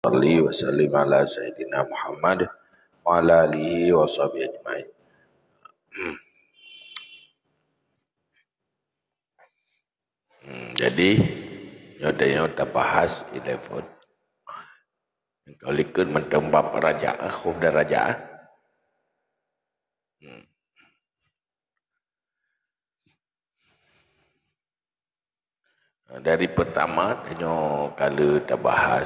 Salli wa sallim ala Sayyidina Muhammad wa ala alihi wa sahbihi ajma'in. Jadi, kita bahas 11. Kalau ikut mentembak raja'ah, khuf dan raja'ah. Dari pertama, kalau kita bahas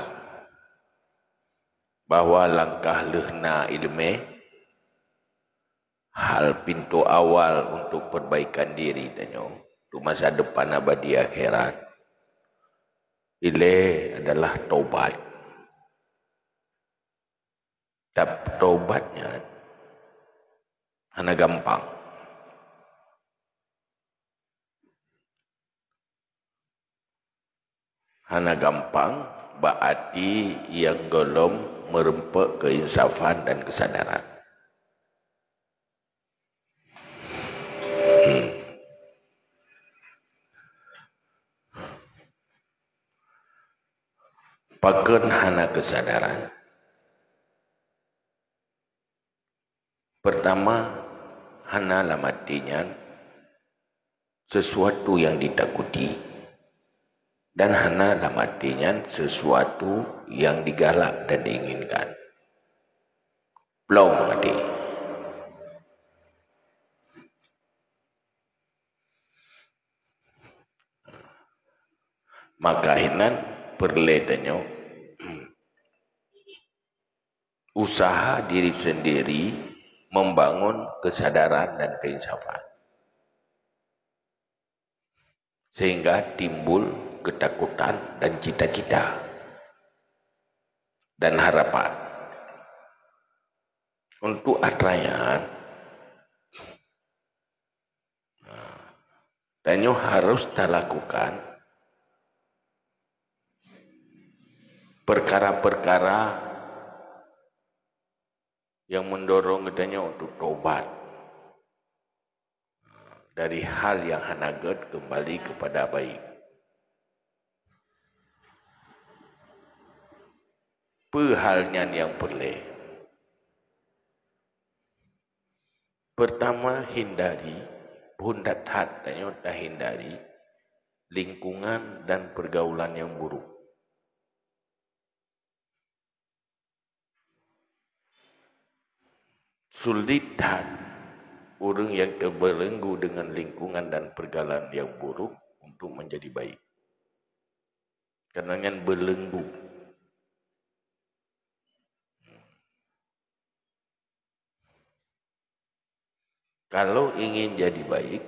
bahawa langkah lehna ilmu hal pintu awal untuk perbaikan diri untuk masa depan abadi akhirat adalah taubat. Tapi taubatnya hanya gampang. Hanya gampang berarti yang belum merempak keinsafan dan kesadaran. Pakan hana kesadaran. Pertama, hana lamatinya sesuatu yang ditakuti, dan hana lamatinya sesuatu yang digalak dan diinginkan. Belum mati. Maka hinan perledannya usaha diri sendiri membangun kesadaran dan keinsafan. Sehingga timbul ketakutan dan cita-cita dan harapan. Untuk atrayan, danyo harus terlakukan perkara-perkara yang mendorong katanya untuk taubat dari hal yang hanagat kembali kepada baik. Perhalnya yang perlu. Pertama, hindari pundat hatanya dah hindari lingkungan dan pergaulan yang buruk. Sulit orang yang terbelenggu dengan lingkungan dan pergaulan yang buruk untuk menjadi baik. Kerana yang belenggu. Kalau ingin jadi baik,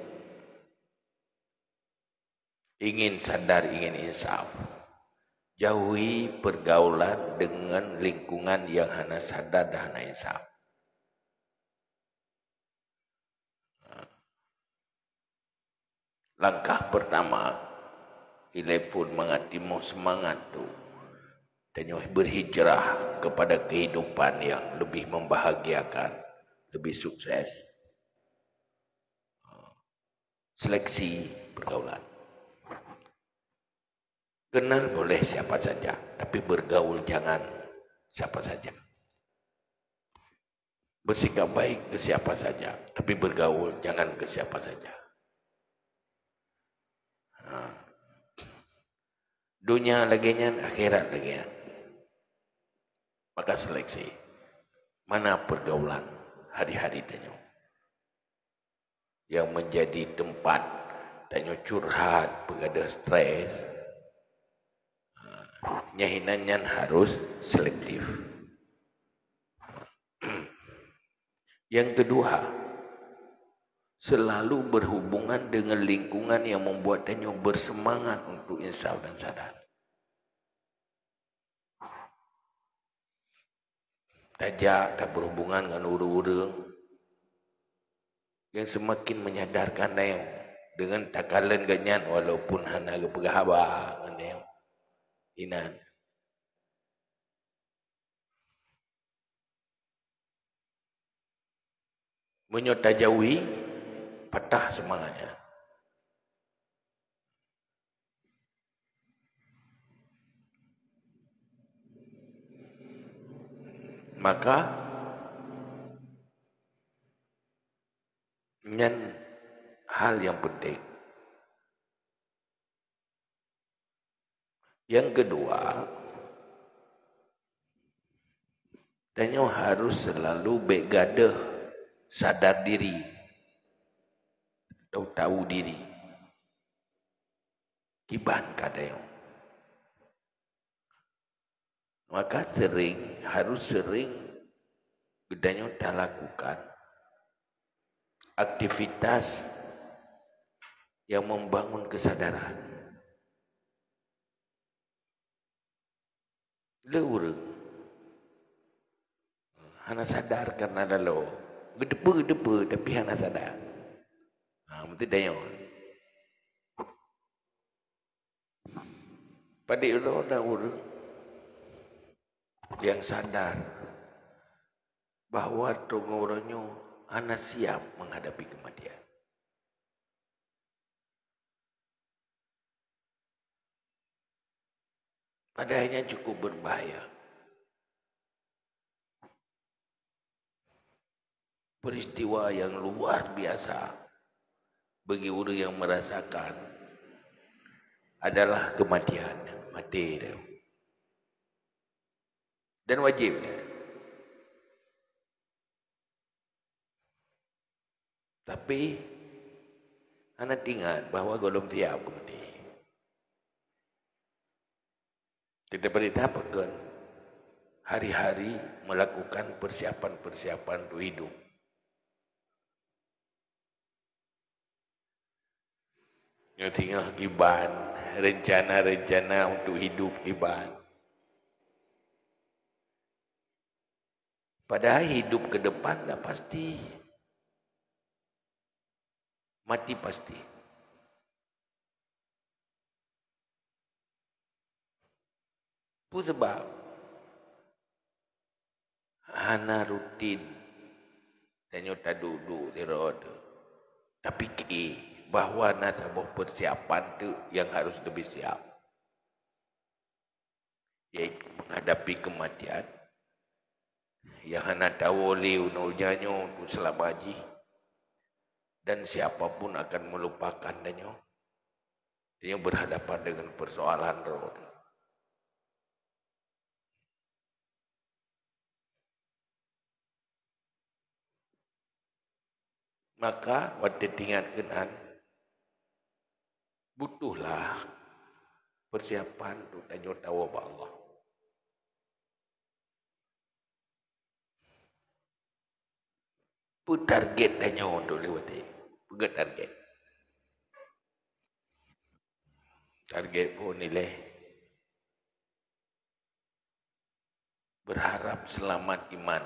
ingin sadar, ingin insaf, jauhi pergaulan dengan lingkungan yang hana sadar dan hana insaf. Langkah pertama, telepon mengatimu semangat tu, dan berhijrah kepada kehidupan yang lebih membahagiakan, lebih sukses. Seleksi pergaulan. Kenal boleh siapa saja, tapi bergaul jangan siapa saja. Bersikap baik ke siapa saja, tapi bergaul jangan ke siapa saja. Dunia laginya, akhirat laginya. Maka seleksi. Mana pergaulan hari-hari tanya yang menjadi tempat tanya curhat, berada stres. Nyahinannya harus selektif. Yang kedua, selalu berhubungan dengan lingkungan yang membuatnya bersemangat untuk insaf dan sadar. Tajak tak berhubungan dengan orang-orang yang semakin menyadarkan dia dengan takalan ganyan walaupun hana ke pegahaba dengan inan. Menyota jauhi, patah semangatnya. Maka nyan hal yang penting. Yang kedua, danyo harus selalu begadah sadar diri, tahu diri. Kiban kadang. Maka harus sering danyo dah lakukan aktivitas yang membangun kesadaran. Lurung. Hana sadar karena ada lo. Gedepe tapi hana sadar. Betul danyo. Pada lo ada urang yang sadar bahawa orangnya hana siap menghadapi kematian. Padahal cukup berbahaya. Peristiwa yang luar biasa bagi orang yang merasakan adalah kematian. Mati dia. Dan wajibnya. Tapi anak ingat bahawa golong tiap mati. Kita beritahukan hari-hari melakukan persiapan-persiapan untuk hidup. Yang tinggal kiban, rencana-rencana untuk hidup kiban. Padahal hidup ke depan dah pasti. Mati pasti. Itu sebab hana rutin dan nyota duduk di roda. Tapi bahawa nak sebuah persiapan tu yang harus lebih siap. Iaitu menghadapi kematian. Yang hana tahu oleh unurnya untuk selama haji. Dan siapapun akan melupakan danyo. Dia berhadapan dengan persoalan roh. Maka waktu tinggalkan butuhlah persiapan untuk danyo tahu apa Allah. Put target danyo untuk lewati. Pegat target. Target pun nilai. Berharap selamat iman.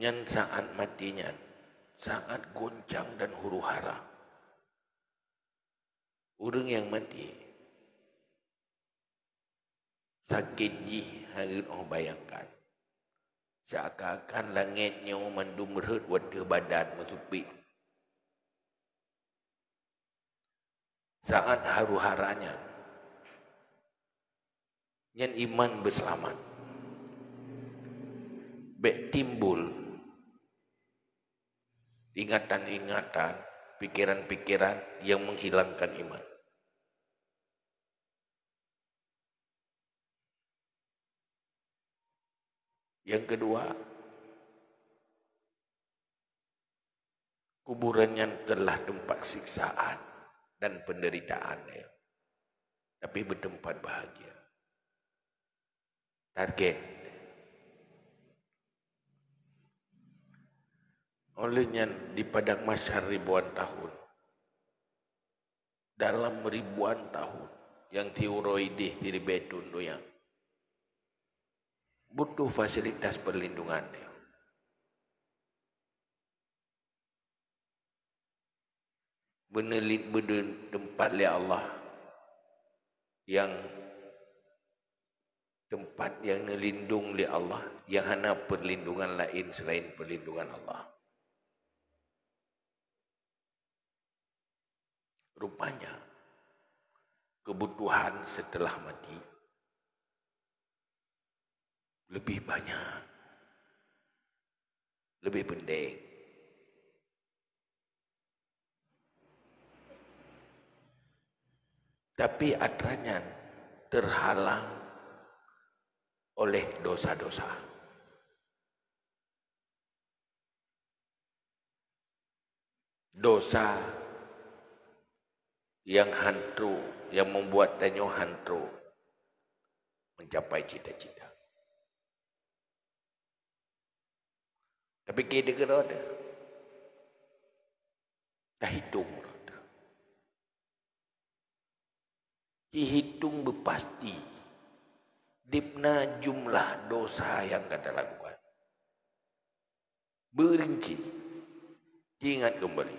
Yang sangat matinya, sangat goncang dan huru hara. Orang yang mati, sakit jih harus orang bayangkan. Seakan-akan langitnya mandum merhut wadah badan menutupi. Sangat haru haranya. Yang iman berselamat. Bek timbul ingatan-ingatan, pikiran-pikiran yang menghilangkan iman. Yang kedua, kuburannya telah tempat siksaan dan penderitaan. Tapi bertempat bahagia. Target. Olehnya di padang mahsyar ribuan tahun. Dalam ribuan tahun yang tiuroidih diri betun doya. Butuh fasilitas perlindungan dia. Benelit tempat oleh Allah yang tempat yang melindung oleh Allah yang hanya perlindungan lain selain perlindungan Allah. rupanya kebutuhan setelah mati lebih banyak, lebih pendek. Tapi atranya terhalang oleh dosa-dosa. Dosa yang hantu, yang membuat danyo hantu mencapai cita-cita. Tapi kita kena ada. Dah hitung. Dihitung berpasti. Dipna jumlah dosa yang kita lakukan. Berinci. Ingat kembali.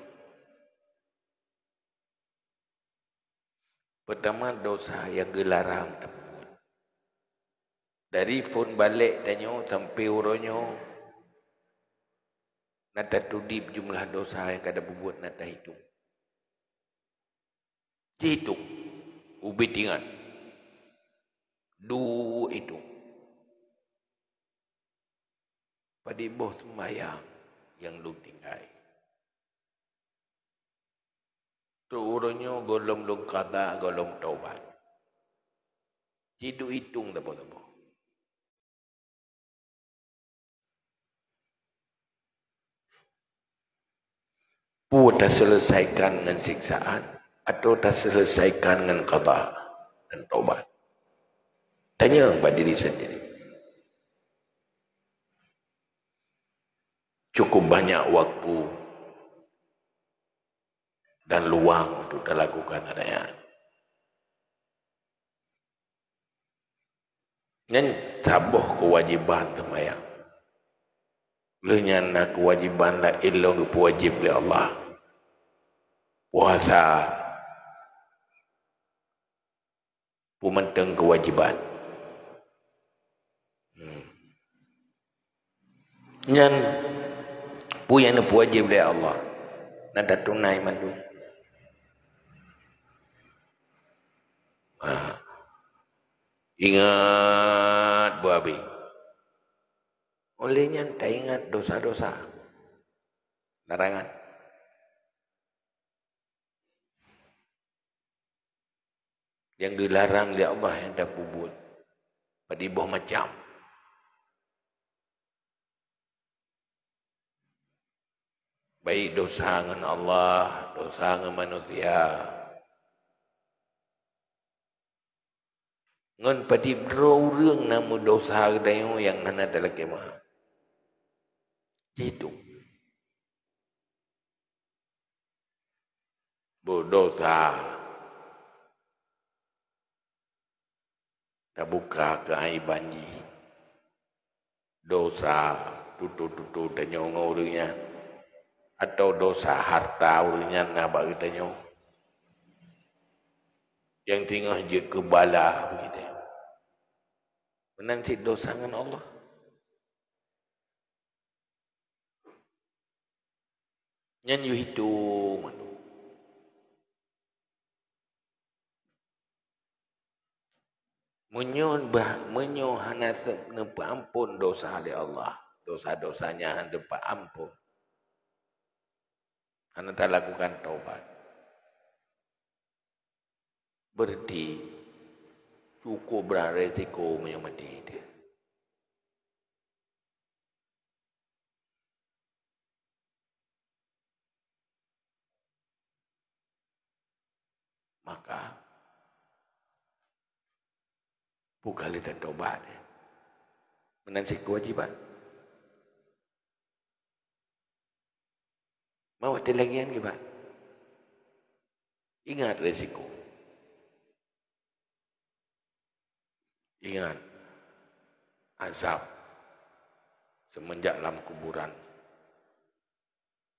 Pertama dosa yang gelarang. Dari phone balik danyo sampai uronyo. Nada tudip jumlah dosa yang kada berbuat nada hitung. Dihitung. Ubit ingat. Itu. Pada boh sembahyang yang lu tinggal. Turunnya golong lu kata, golong taubat. Hidu hitung tak-tak. Tak selesaikan dengan siksaan atau tak selesaikan dengan qada dan taubat. Tanya kepada diri sendiri. Cukup banyak waktu dan luang untuk dilakukan adanya. Dan sabuh kewajiban sembahyang. Lenyana kewajiban la ilmu wajib oleh Allah. Puasa pementeng kewajiban. Yang punya wajib oleh Allah. Nada tunai mandu. Ingat babi. Olehnya tak ingat dosa-dosa. Larangan. Yang dilarang oleh Allah yang dah buat. Pada ibuh macam. Baik dosa dengan Allah, dosa dengan manusia. Ngan pada berurang nama dosa dayu yang mana adalah kemah. Itu. Berdosa. Tak buka keaiban ji. Dosa tutu-tutu danyo ngurungnya. Atau dosa harta urungnya nabak kita nyo. Yang tinggal je kebala begitu. Menansi dosa dengan Allah. Yang you hitung. Menyo hanasab nepa ampun dosa oleh Allah. Dosa-dosanya hantepa ampun. Anda tak lakukan taubat. Berarti cukup beresiko menyemati dia. Maka bukan lihat taubat. Menansi kewajiban. Mau ada lagi yang gimana? Ingat resiko. Ingat azab semenjak dalam kuburan.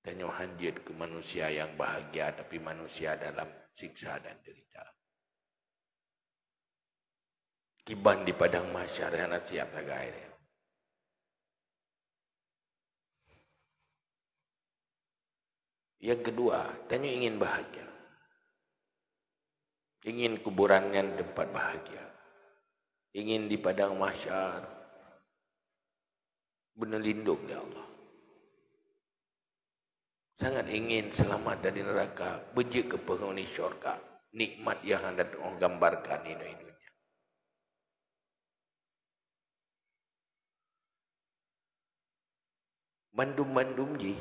Dan hanjit ke manusia yang bahagia tapi manusia dalam siksa dan derita. Kiban di padang mahsyar yang siap tagai dia. Yang kedua, tanya ingin bahagia. Ingin kuburannya tempat bahagia. Ingin di padang mahsyar berlindung di Allah. Sangat ingin selamat dari neraka, beji ke penghuni syurga. Nikmat yang hendak orang gambarkan ini dunia. Bandum-bandum ji,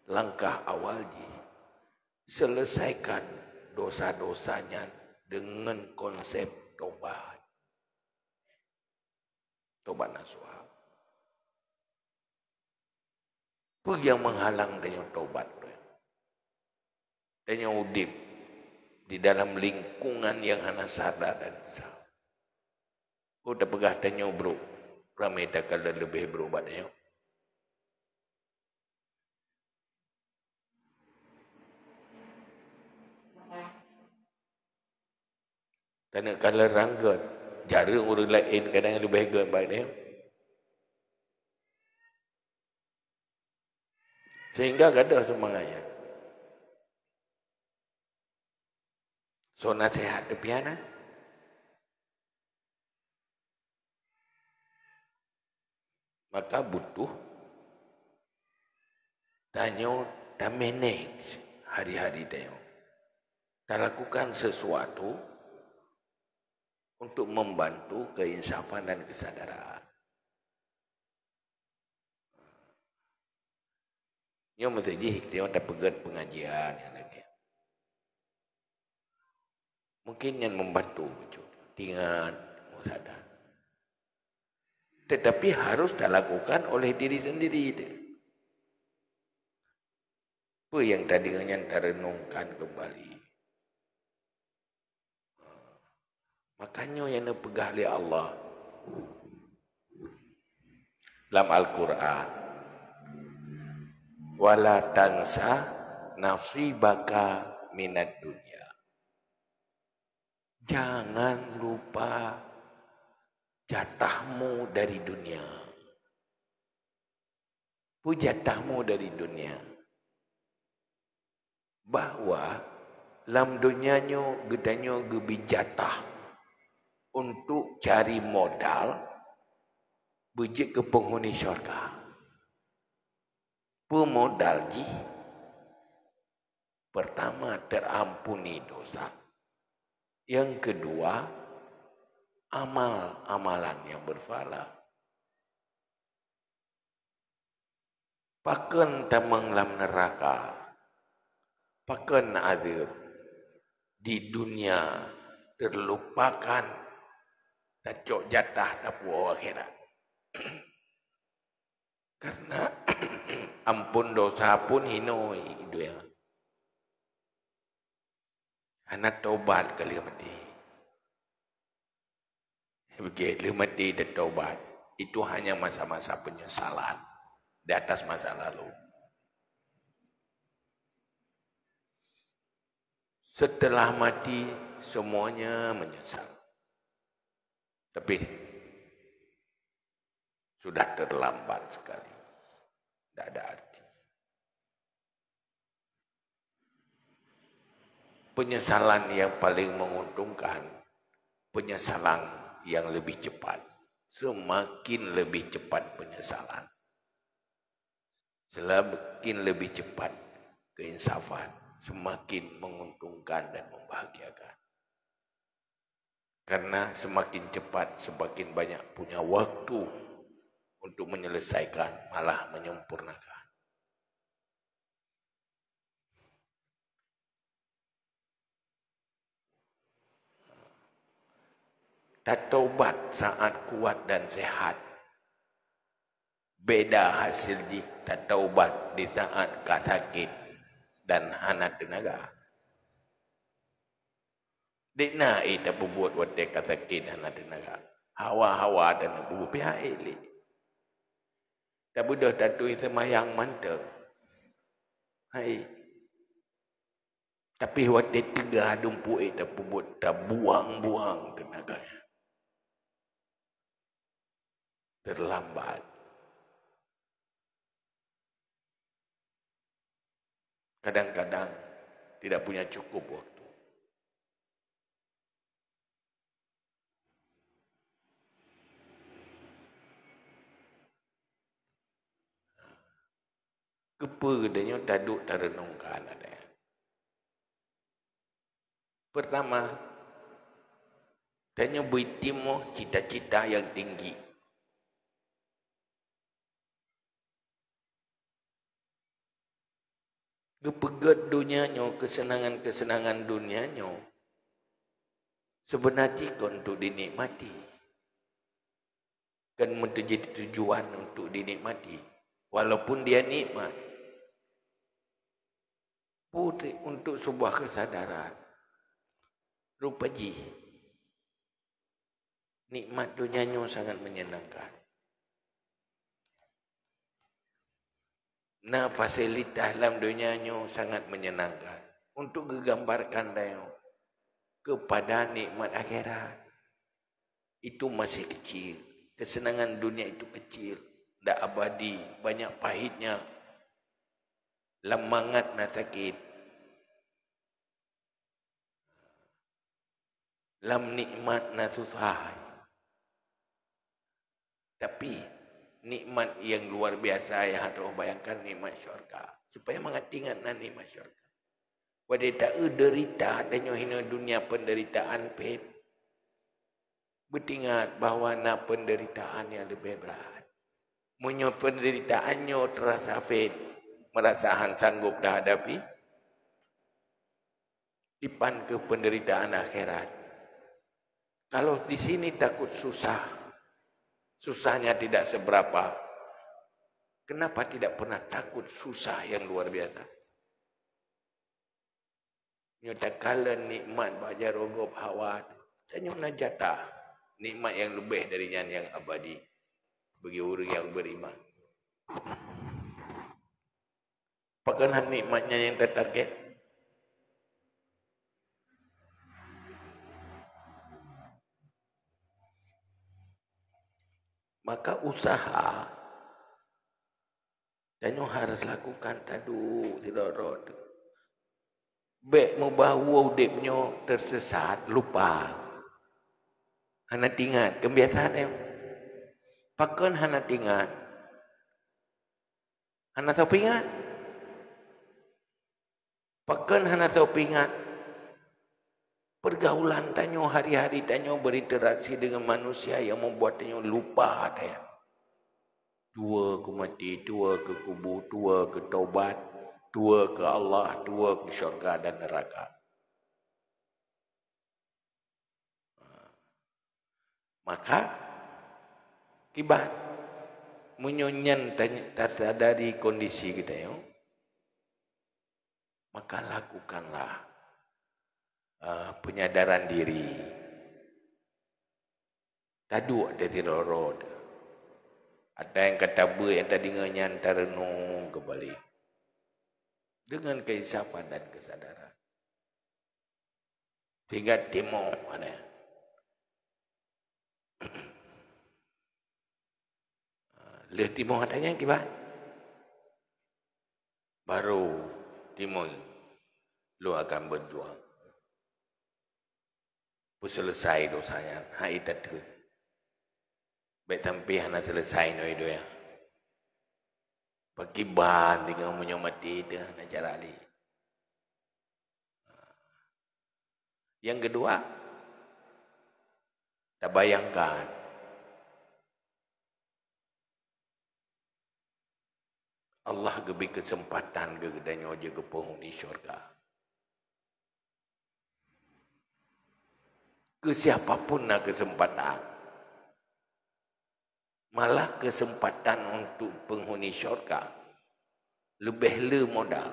langkah awal ji, selesaikan dosa-dosanya dengan konsep tobat. Tobat nasuha. Apa yang menghalang dengan tobat? Dan yang udip di dalam lingkungan yang hana sadar dan sah. Udah pegah tanya bro, ramai tak kalau lebih berobat ya. Karena kalau ranggat, jarang orang lain kadang lebih baik baik dia. Sehingga ada semangatnya. So nasihat depiana. Maka butuh tanya dan manage hari-hari dia. Dan lakukan sesuatu untuk membantu keinsafan dan kesadaran. Yang mesti dia ada pegat pengajian yang lagi. Mungkin yang membantu tinggal sadar. Tetapi harus dilakukan oleh diri sendiri. Apa yang tadinya terenungkan kembali. Makanya yang dipegang oleh Allah dalam Al-Quran. Wala tansa nasibaka minad dunya. Jangan lupa jatahmu dari dunia. Jatahmu dari dunia. Bahwa dalam dunianya gedanya gebi jatah untuk cari modal bejik ke penghuni syurga. Pemodal ji. Pertama, terampuni dosa. Yang kedua, amalan yang berfalah. Pakan tamang lam neraka. Pakan azab. Di dunia terlupakan. Tacok jatah tapu akhirat. Karena ampun dosa pun hinoi itu ya. Anak taubat kali mati. Begitu mati dan taubat. Itu hanya masa-masa penyesalan di atas masa lalu. Setelah mati semuanya menyesal. Tapi sudah terlambat sekali. Tidak ada arti. Penyesalan yang paling menguntungkan, penyesalan yang lebih cepat. Semakin lebih cepat penyesalan, semakin lebih cepat keinsafan, semakin menguntungkan dan membahagiakan. Karena semakin cepat, semakin banyak punya waktu untuk menyelesaikan, malah menyempurnakan. Tak taubat saat kuat dan sehat. Beda hasil di tak taubat di saat kau sakit dan hana tenaga. Dikna ita buat waktu kau sakit hana tenaga. Hawa-hawa dan buat pihak elit. Tak budak tatui semayang mantap. Hai. Tapi waktu tiga dumpu ita buat tak buang-buang tenaganya. Terlambat. Kadang-kadang tidak punya cukup waktu. Kepa katanya taduk tarenungkan ada. Pertama, tanya beritimu cita-cita yang tinggi. Kepegat dunianya, kesenangan-kesenangan dunianya. Sebenarnya untuk dinikmati. Kan menjadi tujuan untuk dinikmati. Walaupun dia nikmat. Putih untuk sebuah kesadaran. Rupaji. Nikmat dunianya sangat menyenangkan. Nah, fasilitas dalam dunianya sangat menyenangkan. Untuk menggambarkan dia kepada nikmat akhirat. Itu masih kecil. Kesenangan dunia itu kecil. Tak abadi. Banyak pahitnya. Lemangat na sakit. Lam nikmat na susah. Tapi nikmat yang luar biasa yang harus bayangkan nikmat syurga. Supaya mengingat nikmat syurga. Pada tak derita tanya hina dunia penderitaan pet. Bertingat bahawa nak penderitaan yang lebih berat. Munyo penderitaannya terasa fit. Merasa sanggup dah hadapi. Ipan ke penderitaan akhirat. Kalau di sini takut susah. Susahnya tidak seberapa. Kenapa tidak pernah takut susah yang luar biasa? Nyata kala nikmat bajar rogop hawat. Tanya najatah. Nikmat yang lebih dari yang abadi. Bagi orang yang beriman. Apakah nikmatnya yang tertarget? Maka usaha dan harus lakukan tadu tidak rod. Bek membawa udipnya tersesat lupa. Hana tingat kebiasaan dia. Pakan hana tingat. Hana tahu pingat. Pakan hana tahu pingat. Pergaulan tanya hari-hari tanya berinteraksi dengan manusia yang membuat tanya lupa dia. Dua ke mati, dua ke kubur, dua ke taubat, dua ke Allah, dua ke syurga dan neraka. Maka kibat menyonyan tersadari kondisi kita yo. Maka lakukanlah penyadaran diri. Taduk ada tirorod. Ada yang kata ber yang tadi ngenyan terenung kembali. Dengan keinsafan dan kesadaran. Sehingga timo ada. Leh timo adanya kibat. Baru timo lu akan berjuang. Selesai dosanya. Hai tadu. Baik tampi hana selesai no itu ya. Pagi ban tinggal menyomati itu hana cara li. Yang kedua, tak bayangkan Allah geberi kesempatan ke kedanya je ke penghuni syurga. Ke siapapun nak kesempatan. Malah kesempatan untuk penghuni syurga lebih le modal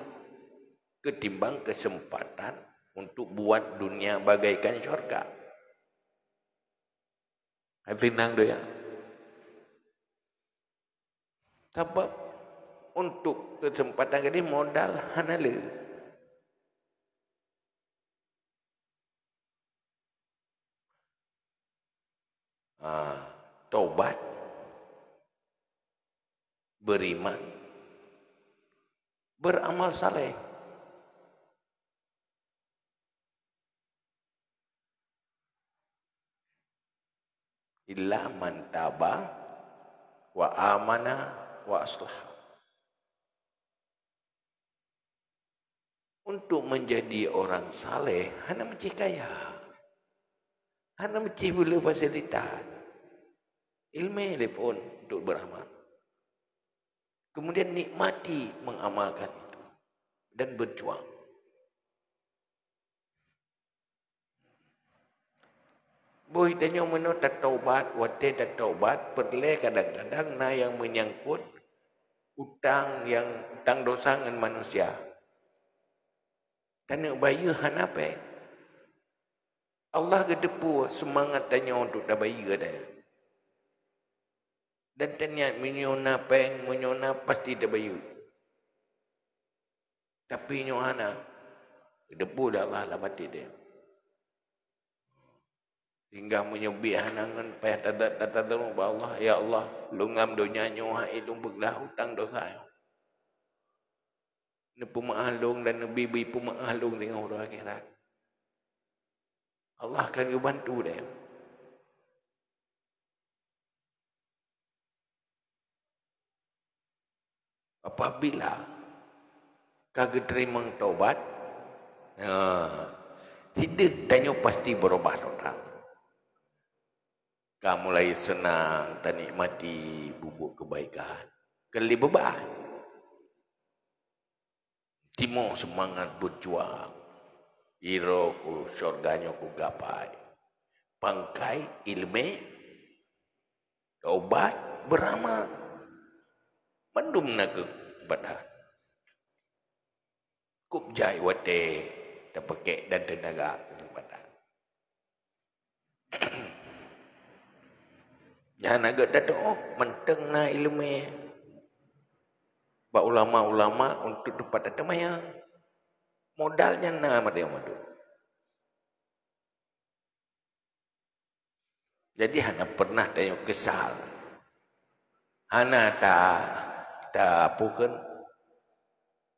ketimbang kesempatan untuk buat dunia bagaikan syurga. Hafidnang doya. Sebab untuk kesempatan ini modal hanale. Taubat, beriman, beramal saleh. Illa man taba wa amana wa aslah. untuk menjadi orang saleh, hana mesti kaya. Hana mesti boleh fasilitas. Ilmu telefon untuk beramal. Kemudian nikmati mengamalkan itu. Dan berjuang. Boleh tanya mana tak taubat, wate tak taubat, perle kadang-kadang na yang menyangkut utang dosa dengan manusia. Tanya bayar hanape. Allah kedepu semangat tanya untuk tak bayar dia. Dan tanya menyona peng, menyona pasti tak bayar. Tapi nyohana kedepu dah Allah lah mati dia. Hingga menyebih hanangan payah tata-tata Allah, ya Allah, lungam dunia nyoha itu beglah hutang dosa. Ini pemahalung dan nabi pemahalung dengan orang akhirat. Allah akan bantu dia. Apabila kagak terima taubat, tidak tanya pasti berubah total. Kamu mulai senang dan nikmati bubuk kebaikan. Kali beban. Timo semangat berjuang. Iro ku syurganya ku gapai. Pangkai ilmu. Taubat beramal. Mendum nak ke badan. Kup jai wate. Tak pakai dan tenaga ke badan. Jangan agak datuk menteng na ilmu. Ba ulama-ulama untuk dapat ada maya. Modalnya nama dia madu. Jadi hana pernah tanya kesal. Hana tak bukan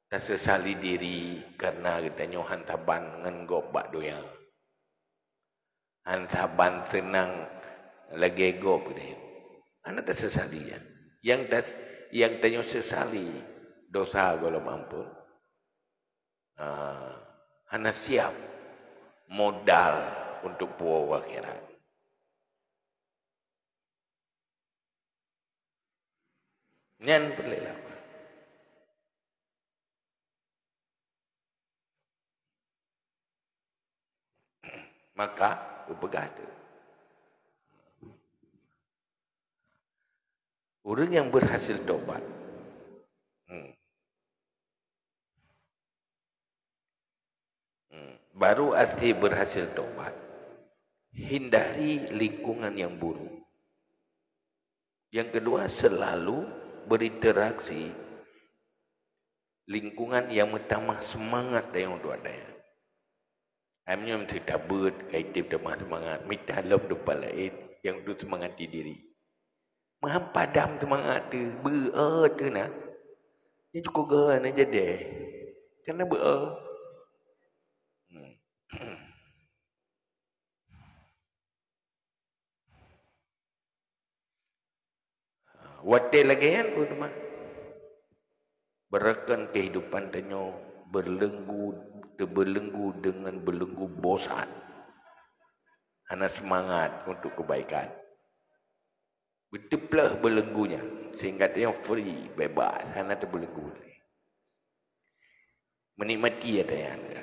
tak sesali diri karena kita hantaban ngengop bak doya. Hantaban tenang lagi gop dia. Hana tak sesali ya. Yang tanya sesali dosa kalau mampu. Hana siap modal untuk puas akhirat. Nyan perlilah. Maka bergada. Orang yang berhasil taubat. Baru arti berhasil taubat. Hindari lingkungan yang buruk. Yang kedua, selalu berinteraksi lingkungan yang menambah semangat yang untuk adanya. Amnya mesti tabut, kaitip tambah semangat. Minta dalam depan lain yang untuk semangati diri. Maha padam semangat tu. Tu nak. Ini cukup geran aja deh. Karena Wadah lagi kan tu teman. Berakan kehidupan tanya berbelenggu dengan belenggu bosan. Hana semangat untuk kebaikan. Beteplah belenggunya sehingga dia free, bebas. Hana terbelenggu. Menikmati ada yang ada.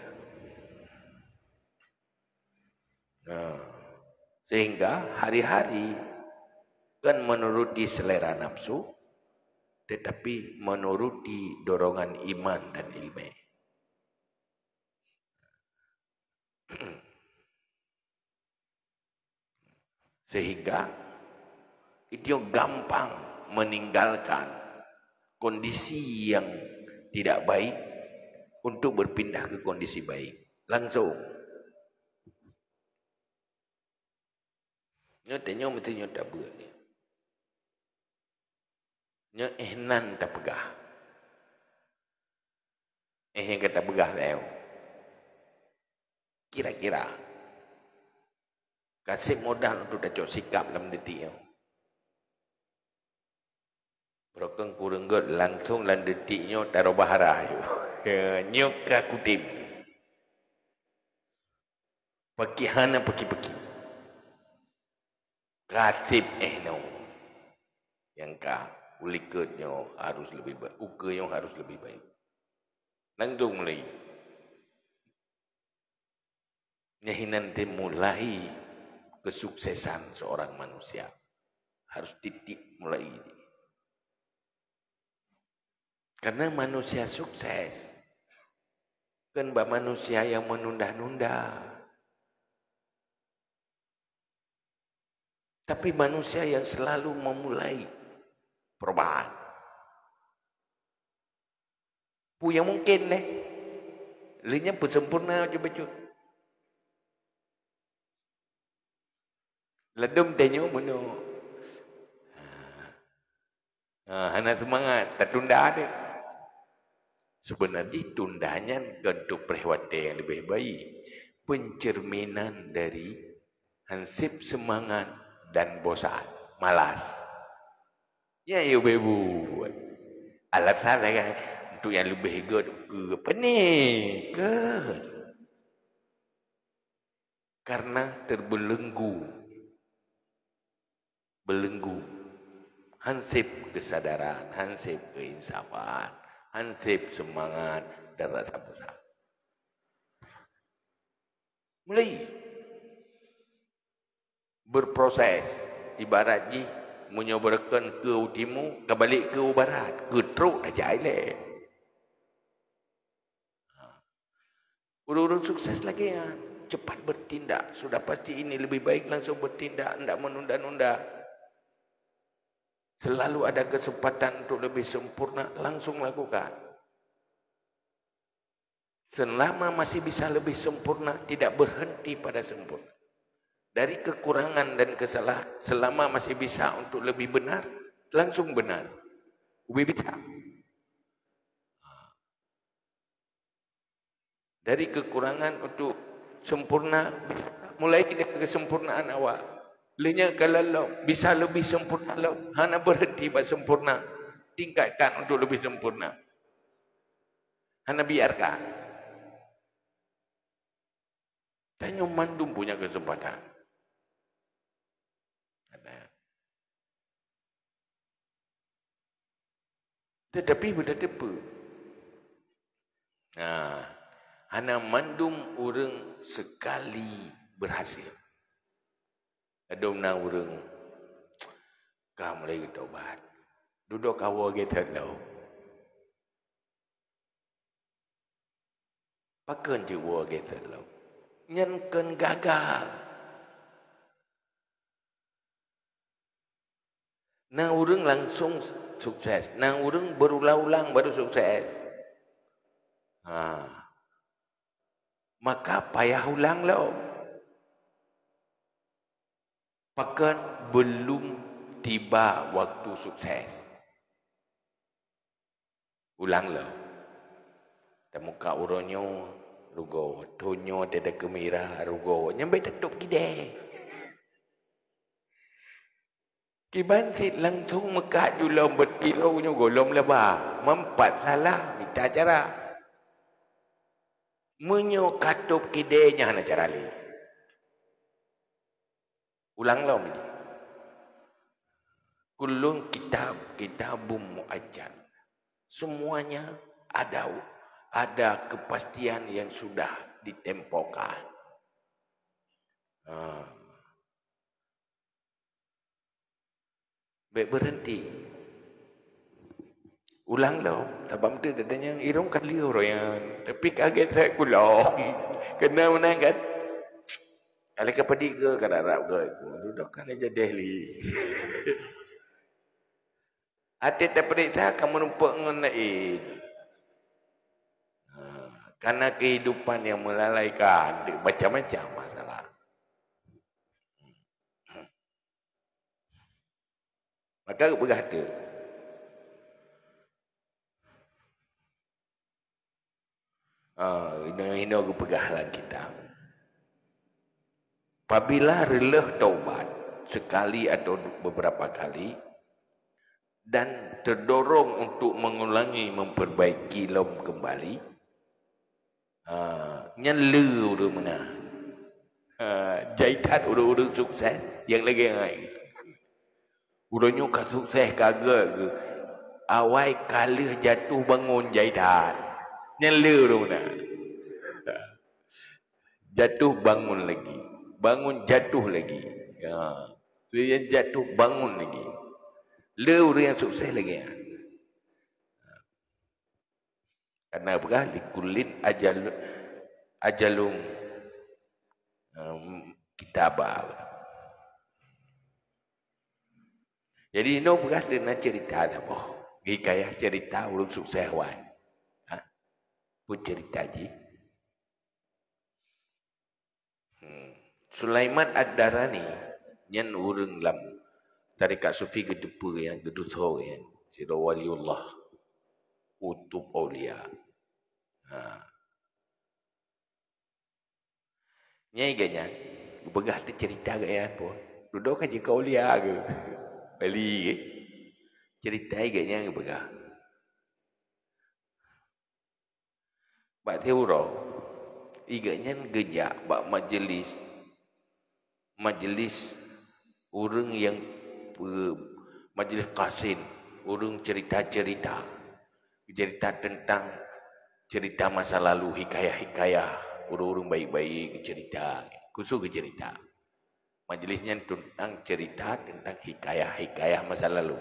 Sehingga hari-hari kan menuruti selera nafsu, tetapi menuruti dorongan iman dan ilmu. Sehingga itu gampang meninggalkan kondisi yang tidak baik untuk berpindah ke kondisi baik. Langsung. Nyo tanya mesti nyo tak buat. Nyo ehnan tak pegah. Yang kata pegah leo. Kira-kira kasih modal untuk dacok sikap dalam detik nyo. Berokong kurang god langsung dalam detik nyo taruh bahara. Nyoka kutip. Pakihana paki-paki. Kasip no. Yang ulikatnya harus lebih baik. Ukanya harus lebih baik. Langsung mulai. Ini nanti mulai kesuksesan seorang manusia. Harus titik mulai ini. Karena manusia sukses. Kan manusia yang menunda-nunda. Tapi manusia yang selalu memulai perubahan. Punya mungkin deh. Linya pun sempurna coba-coba. Ledum tanya mana. Hana semangat. Tak tunda ada. Sebenarnya tundanya untuk perkhidmatan yang lebih baik. Pencerminan dari hansip semangat dan bosan. Malas. Ya, ibu-ibu. Alasan kan. Untuk yang lebih good ke apa ni? Ke? Karena terbelenggu. Belenggu. Hansip kesadaran, hansip keinsafan, hansip semangat dan rasa bosan. Mulai berproses. Ibaratnya menyobarkan ke timur, kembali ke barat, ke teruk aja ile. Urus sukses lagi ya. Cepat bertindak. Sudah pasti ini lebih baik langsung bertindak. Tidak menunda-nunda. Selalu ada kesempatan untuk lebih sempurna. Langsung lakukan. Selama masih bisa lebih sempurna. Tidak berhenti pada sempurna. Dari kekurangan dan kesalahan. Selama masih bisa untuk lebih benar. Langsung benar. Lebih bisa. Dari kekurangan untuk sempurna, mulai dari kesempurnaan awal. Lainnya kalau bisa lebih sempurna, hanya berhenti pada sempurna, tingkatkan untuk lebih sempurna. Hanya biarkan. Tanya mandum punya kesempatan. Tetapi benda tepa. Hana mandum orang sekali berhasil. Ada orang kamu lagi tobat. Duduk kawal kita tahu. Pakai jiwa kita tahu. Nyankan gagal. Nah orang langsung sukses. Nah orang berulang-ulang baru sukses. Maka payah ulang lo. Pakan belum tiba waktu sukses. Ulang lo. Dan muka uronyo rugo. Tonyo tidak kemira rugo. Nyampai tetap gede. Kibansit langsung mekat julam berkilo golom lebah. Mempat salah. Minta cara. Menyo katup kidenya hana cara li. Ulang lo ni. Kullun kitabum muajjal. Semuanya ada kepastian yang sudah ditempokan. Baik berhenti. Ulang lo. Sebab tu datanya irung kali orang. Tapi kaget saya kulong. Kena menangkat. Kalau kepedi ke kada Arab ke. Duduk kan aja Delhi. Hati terperiksa kamu numpak ngenain. Karena kehidupan yang melalaikan. Macam-macam masalah. Maka berkata. Ini aku pegahlah kita. Apabila rela taubat sekali atau beberapa kali dan terdorong untuk mengulangi memperbaiki kembali, Nyan lu tu mana. Jahitan urang-urang sukses yang lagi ngai. Urangnya ka sukses kagak ke. Awai kalah jatuh bangun jahitan. Nyan lu tu mana. Jatuh bangun lagi. Bangun jatuh lagi. Tu yang jatuh bangun lagi. Lu orang yang sukses lagi. Karena apa? Likulit ajalum kitabah. Jadi no bekas dengan cerita apa? Hikayah cerita orang sukses wan. Pun cerita je. Sulaiman Ad-Darani nyan urang lam tarikat sufi gedepa yang geduthor yang sira waliullah kutub aulia. Nyai ganya begah tu cerita gaya apa? Duduk kan jika aulia ke? Bali ke? Cerita ganya begah. Bak teuro iganya gejak bak majlis orang yang majlis qasin, orang cerita tentang cerita masa lalu, hikayah-hikayah orang-orang baik-baik cerita, khusus cerita. Majlisnya tentang cerita tentang hikayah-hikayah masa lalu.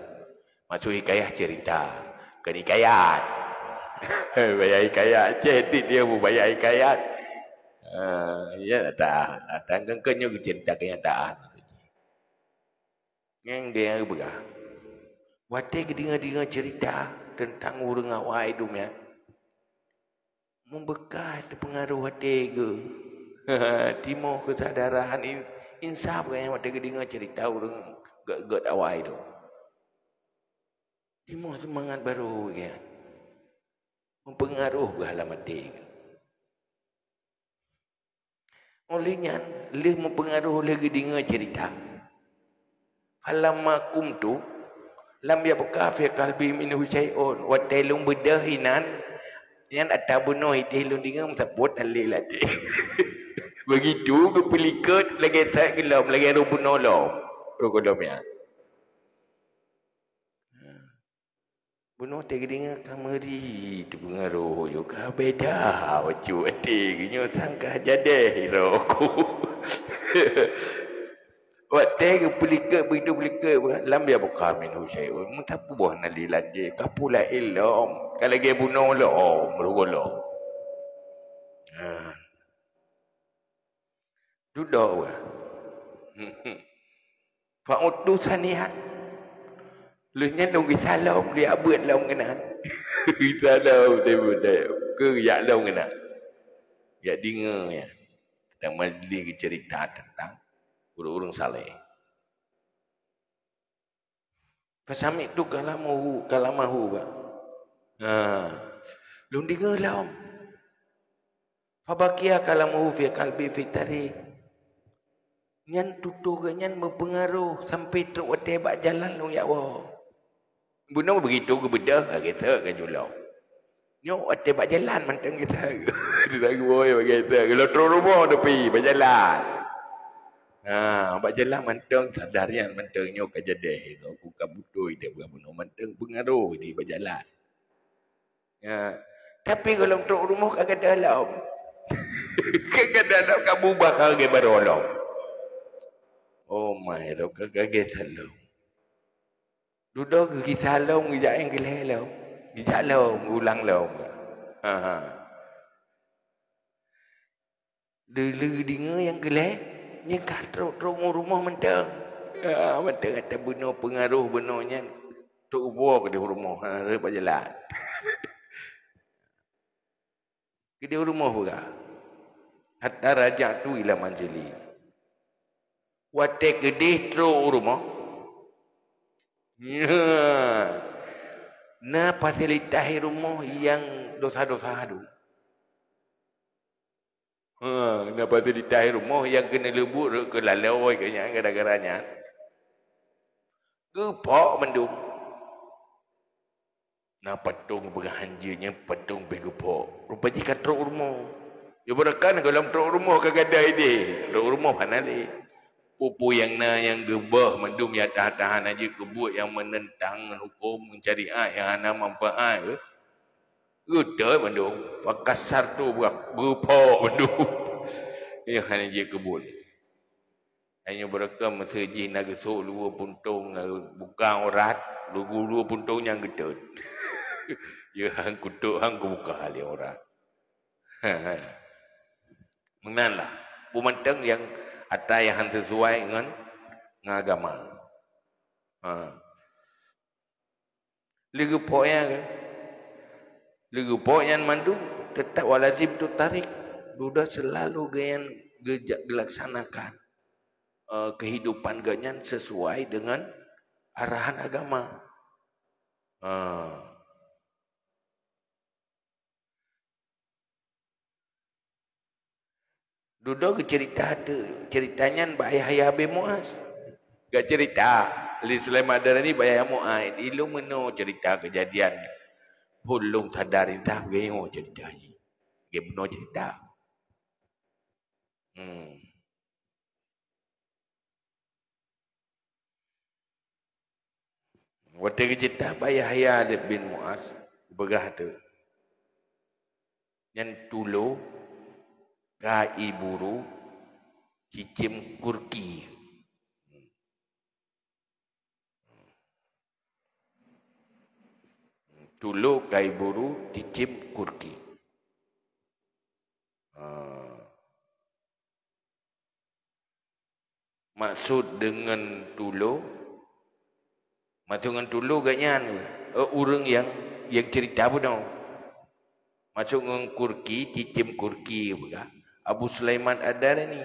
Masuk hikayah cerita, bukan hikayat. Bayar hikayat, jadi dia mau bayar hikayat. Ya tak, datang kenyo cerita kenyataan. Yang dia begah. Wate dengar cerita tentang orang awai dunia. Membekas pengaruh hati ke. Timur kesadaran insaf kan wate dengar cerita orang gak awai tu. Timur semangat baru kan. Mempengaruh ke alam hati ke. Olehnya, leh mempengaruh lagi dengar cerita. Falamakum tu lam yabqa fi qalbi minhu syai'un wa tailum bidahinan yang ada bunuh itu dengar sebut alilati. Begitu ke pelikat lagi tak gelam lagi rubuno lo. Rokodomnya. Bunuh tak dengar kamari tu pengaruh juga beda waju ati ginyo sangka jadi roku. Waktu ke pelikat begitu pelikat lam ya buka minhu syai'un mutapu buah nalilan je kapula ilom kalau dia bunuh lo merugolo. Duduk wah. Fa'utu sanihat. Lu nya nunggu salam dia buat long kena. Salam dia buat ke ya long kena. Ya dengar ya. Tentang majlis cerita tentang orang-orang saleh. Pasami tu kalamahu ba. Lu dengar lam. Fabakia kalamahu fi qalbi fi tarikh. Nyan tutur nyan berpengaruh sampai truk wate bak jalan lu ya wa. Bunuh begitu ke bedah kita ke julau. Nyo wate bak jalan mantang kita. Dia boy bagi kita. Kalau truk rumah tepi bak jalan. Bak jalan mantang sadarnya mantang nyo ka jedeh. Bukan butuh dia bukan bunuh mantang pengaruh di bak jalan. Tapi kalau truk rumah kagak dalam. Kagak dalam kamu bakal ke barolong. Oh my, tu kaget halau. Duduk ke salong gejak yang geleh halau. Gejak halau, ulang halau. Dulu dengar yang geleh, nyekat truk rumah mentang. Mentang kata bunuh pengaruh bunuhnya. Truk ubah ke di rumah, lepas jalan. Ke di rumah pula. Hatta rajak tu ila manzili. Wate gede truk rumah. Nah fasilitas rumah yang dosa-dosa tu. Nah fasilitas rumah yang kena lebut ke laloi ke yang gara-garanya. Kepak mendung. Nah patung berhanjirnya patung bergepak. Rupanya kan truk rumah. Dia berakan kalau tok rumah kagadai dia. Tok rumah panali. Pupu yang yang gebah mendum ya tahan aja kebut yang menentang hukum mencari yang ana manfaat ke. Gede mendum. Pakasar tu berpok mendum. Yang hanya je kebut. Hanya berekam masjid nak gesuk dua puntung bukan orat, dua puntung yang gedut. Ya hang kutuk hang buka dia orat. Mengenal lah. Pemantang yang ada yang sesuai dengan agama. Lagi pokoknya mandu tetap walazim tu tarik. Sudah selalu gayan dilaksanakan. Kehidupan ganyan sesuai dengan arahan agama. Duduk cerita tu, ceritanya Mbak Yahya bin Muaz. Gak cerita. Li Sulaiman Darani Mbak Yahya Muaz. Ilu meno cerita kejadian. Hulung sadari tak gayo cerita ni. Dia meno cerita. Waktu cerita Mbak Yahya bin Muaz. Begah tu. Yang tulu kai buru cicim kurki. Tulu kai buru cicim kurki. Maksud dengan tulu, maksud dengan tulu ganyan orang yang cerita pun tau. Maksud dengan kurki, cicim kurki bukan. Abu Sulaiman ada ni.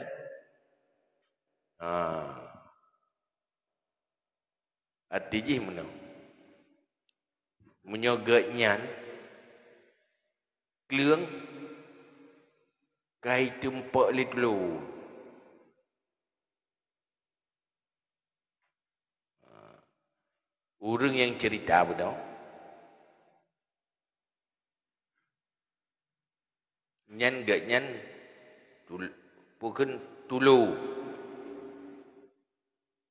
Artinya mana? Menyogaknya keleng kai tempat litlu. Orang yang cerita apa tau? Nyan gak nyan bukan tulu.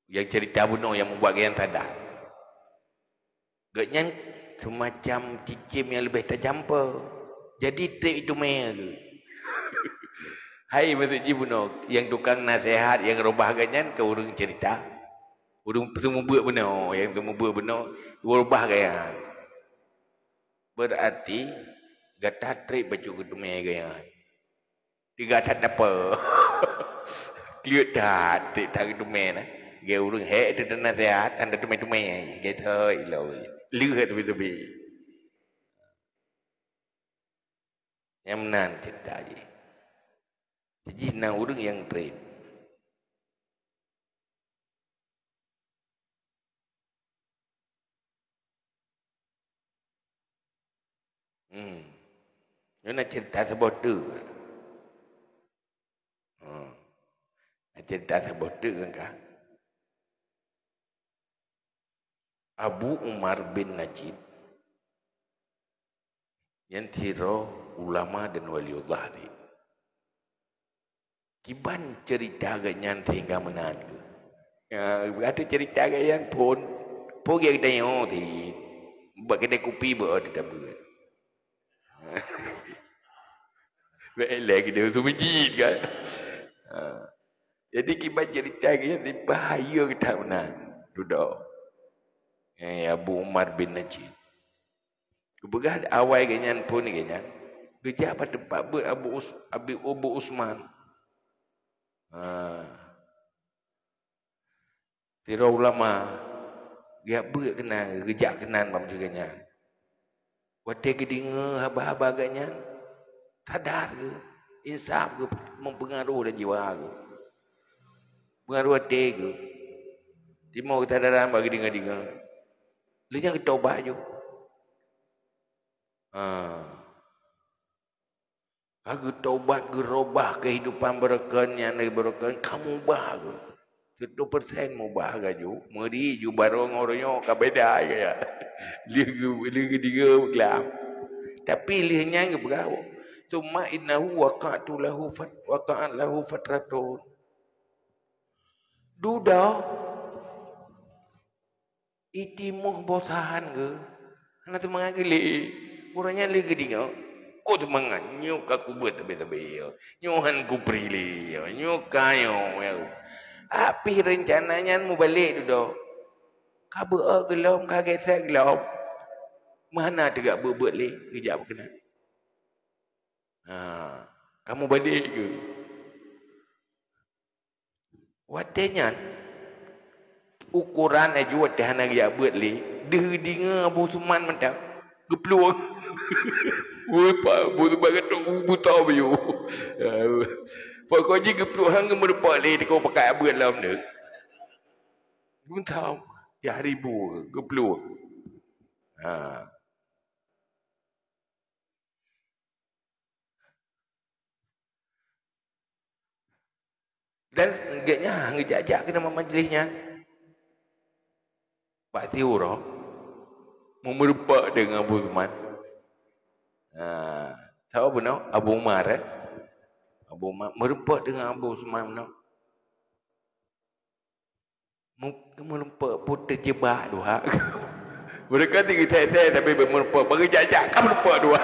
Yang cerita bunuh yang membuat yang sadar. Gak nyan semacam cicim yang lebih tercampur. Jadi trik itu meh tu. Hai maksud bunuh yang tukang nasihat yang robah gak nyan ke orang cerita. Orang semua buat benar, yang semua buat benar, ubah gaya. Berarti gata trip baju ketumai gaya. Tiga tak apa. Kliut tak trip tak ketumai na. Gaya orang hek tu dan nasihat, anda tumai-tumai. Gaya tu ilau. Lihat tepi-tepi. Yang menan cerita je. Jadi nak orang yang trip. Dia nak cerita sebuah tu. Nak cerita sebuah tu kan? Abu Umar bin Najib yang tiro ulama dan waliullah ni. Kiban cerita ganyan sehingga menan ke. Ada cerita ganyan pun yang tanya ti buat kedai kopi buat tidak buat. Baiklah kita sumijit kan. Jadi kiban cerita ganyan ti bahaya ke tak menan. Duduk. Abu Umar bin Najib. Kebegah awal ganyan pun ni ganyan. Gejak pada tempat ber Abu Usman. Tira ulama dia ber kena gejak kenan macam ganyan. Wate kedinga haba-haba ganyan. Sadar ke? Insaf ke mempengaruhi dan jiwa ke? Pengaruh hati ke? Timur kesadaran bagi dengar-dengar. Lenyang kita ubah je. Aku taubat gerobah kehidupan berkan yang dari berkan kamu ubah ke? 100% mau ubah ju. Meri ju barong orangnya kabeda ya. Liga 3 kelam. Tapi lihnya ke berapa? Summa innahu waqa'at lahu fatratun. Duda itimuh bosahan ke? Anak tu mangagili. Orangnya lagi dia. Kau tu mangan nyuk aku buat tabe-tabe. Nyuhan ku prili. Nyuk kayo. Api rencananya mu balik duda. Kaba gelom kaget saya gelom. Mana tegak buat le? Kejap kena. Kamu balik ke? Watenya ukuran aja wadah nak ya buat le. Deh dinga Abu Suman mendak. Gepluang. Woi pak, buat bagat tu buta bayu. Pokoknya gepluang merupak le kau pakai buat dalam ni. Buta. Ya ribu gepluang. Dan enggaknya ngejak-jak ke nama majlisnya. Pak Tiura mau merupak dengan Abu Zuman. Tahu apa no? Abu Umar Abu Umar merupak dengan Abu Zuman no. Merupak pun terjebak dua. Mereka tinggi saya tapi merupak bagi jajak kan merupak dua.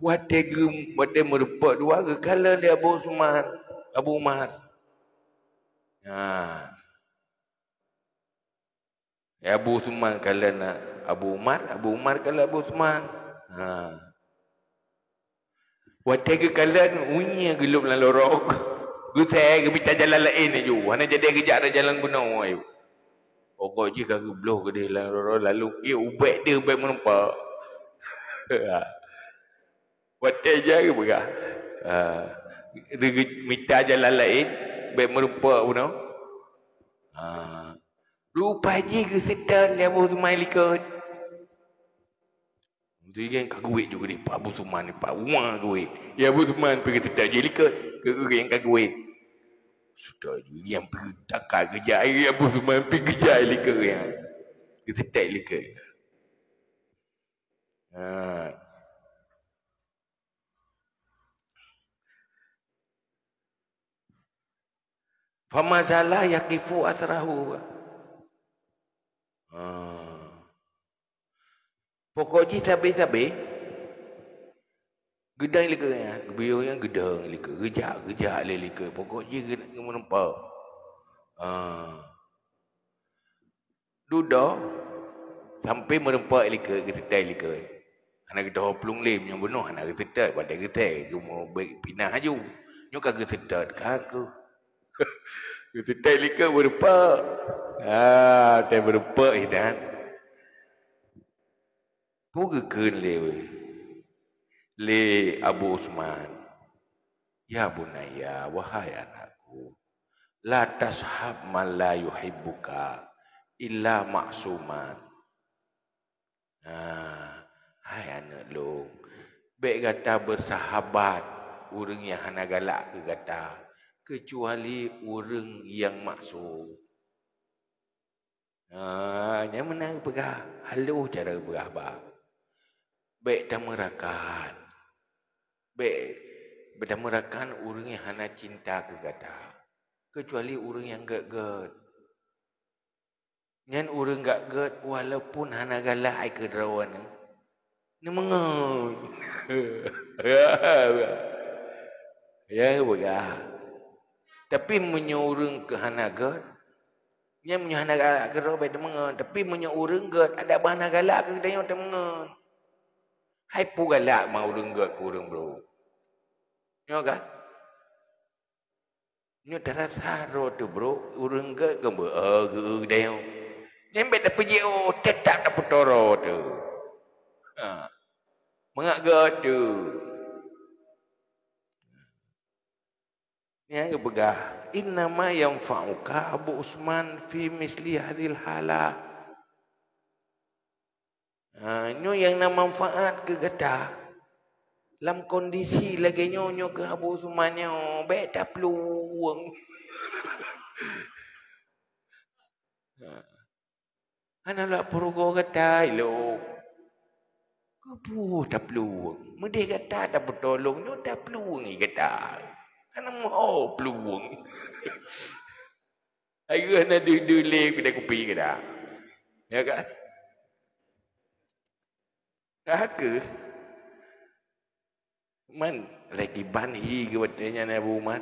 Wate merupak dua ke kala dia Abu Zuman, Abu Umar. Ya Abu Zuman kala nak Abu Umar kala Abu Zuman. Wate ke kala unya gelap dalam lorok. Saya ke bicara jalan lain aja. Hanya jadi kejap ada jalan benar ayo. Pokok je kagak bloh ke dia lalu ubat dia ubat menumpak. Wate je ke begah. Dia minta jalan lain ubat menumpak benar. Rupanya ke sedar dia Abu Suman likut. Jadi yang kaguit juga ni Pak Abu Suman ni Pak Umar kaguit. Ya Abu Suman pergi sedar je likut. Ke yang kaguit. Sudah yang pergi takar kerja air Abu Suman pergi kerja likut yang. Kita tak likut. Famazalah yakifu atrahu. Pokoknya sabi-sabi gedang lika ya, beliau yang gedang lika, gejak lika. Pokoknya gedang menempel. Duda sampai menempel lika, ketetai lika. Anak kita pelung lim yang benuh, anak ketetai pada ketetai, mau pinah aju. Nyo kagak ketetai, kagak. Ketetai lika menempel. Tai menempel hidan. Pugekeun le Abu Usman. Ya bunaya, wahai anakku, la tashab man la yuhibbuka illa ma'suman. Hai anak long, baik kata bersahabat orang yang hana galak ke kata, kecuali orang yang maksum. Yang menang pegah, halu cara berahbab. Baik dah merakan. Baik dah merakan orang yang hana cinta ke kata. Kecuali orang yang gak-gak. Yang orang gak-gak walaupun hana galak ke derawan. Ini mengen. Ya begah. Tapi menyurung ke hana gak. Yang menyuhana galak ke derawan baik mengen. Tapi menyurung gak ada bahana galak ke derawan tak mengen. Hai pu galak mau renggat ku urang bro. Nyo kan? Nyo darah saro tu bro, urang gak ke ge deo. Nyembet dah pergi tetap dah putoro tu. Mengak gak tu. Yang begah, innama yanfa'uka Abu Usman fi misli hadil halah. Nyo yang nak manfaat ke kata dalam kondisi lagi nyo ke Abu Usman nyo baik tak peluang. Ana lah perugo kata ilo. tak peluang. Mesti kata tak bertolong, no tak peluang ni kata. Karena mau peluang. Aku nak duduk kedai kopi ke dah. Ya kan? Kakak. Man, lagi banhi ke batanya ni Abu Umar.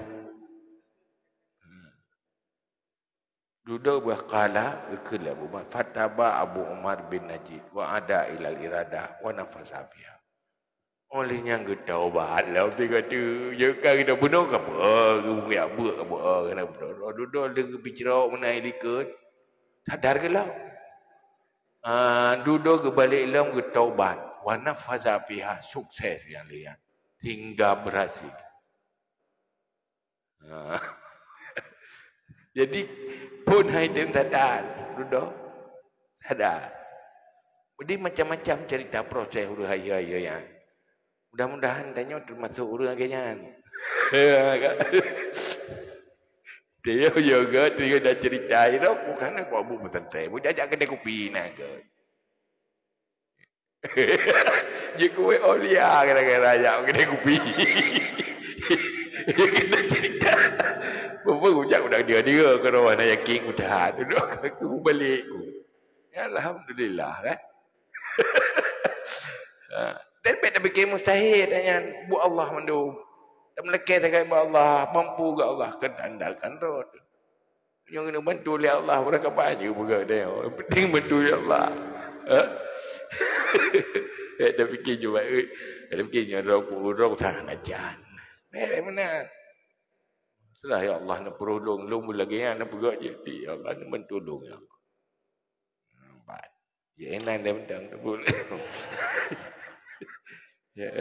Duduk berkala ikut Abu Umar. Fataba Abu Umar bin Najib. Wa ada ilal iradah. Wa nafasa fiha. Olehnya kita obat lah. Dia kata, ya kan kita bunuh ke apa? Ya buat ke apa? Kenapa? Duduk dia berbicara mengenai likut. Sadar ke lah? Duduk ke balik ilam ke taubat. Wa nafasa fiha. Sukses yang lihat. Hingga berhasil. Jadi pun Haidam sadar. Duduk. Sadar. Jadi macam-macam cerita proses huru-haya yang. Mudah-mudahan tanya termasuk orang akhirnya. Dia juga dia dah cerita itu bukan aku abu bertentai. Bukan ajak kedai kopi nak ke. Dia kue olia kira-kira ajak kedai kopi. Dia kena cerita. Bapa ujak udah dia kalau nak yakin udah duduk aku balik aku. Ya alhamdulillah kan. Dan tak fikir mustahil tanya buat Allah mandu. Tak melekeh tak buat Allah, mampu ke Allah kendandalkan rod. Yang kena bantu oleh Allah berapa banyak juga dia. Penting bantu oleh Allah. Tak fikir juga tak fikirnya roh tahan ajan. Mana? Setelah ya Allah nak perolong lu lagi nak pegang je. Ya Allah nak bantu lu ya. Nampak. Ya enak dia bentang tak boleh. Ya.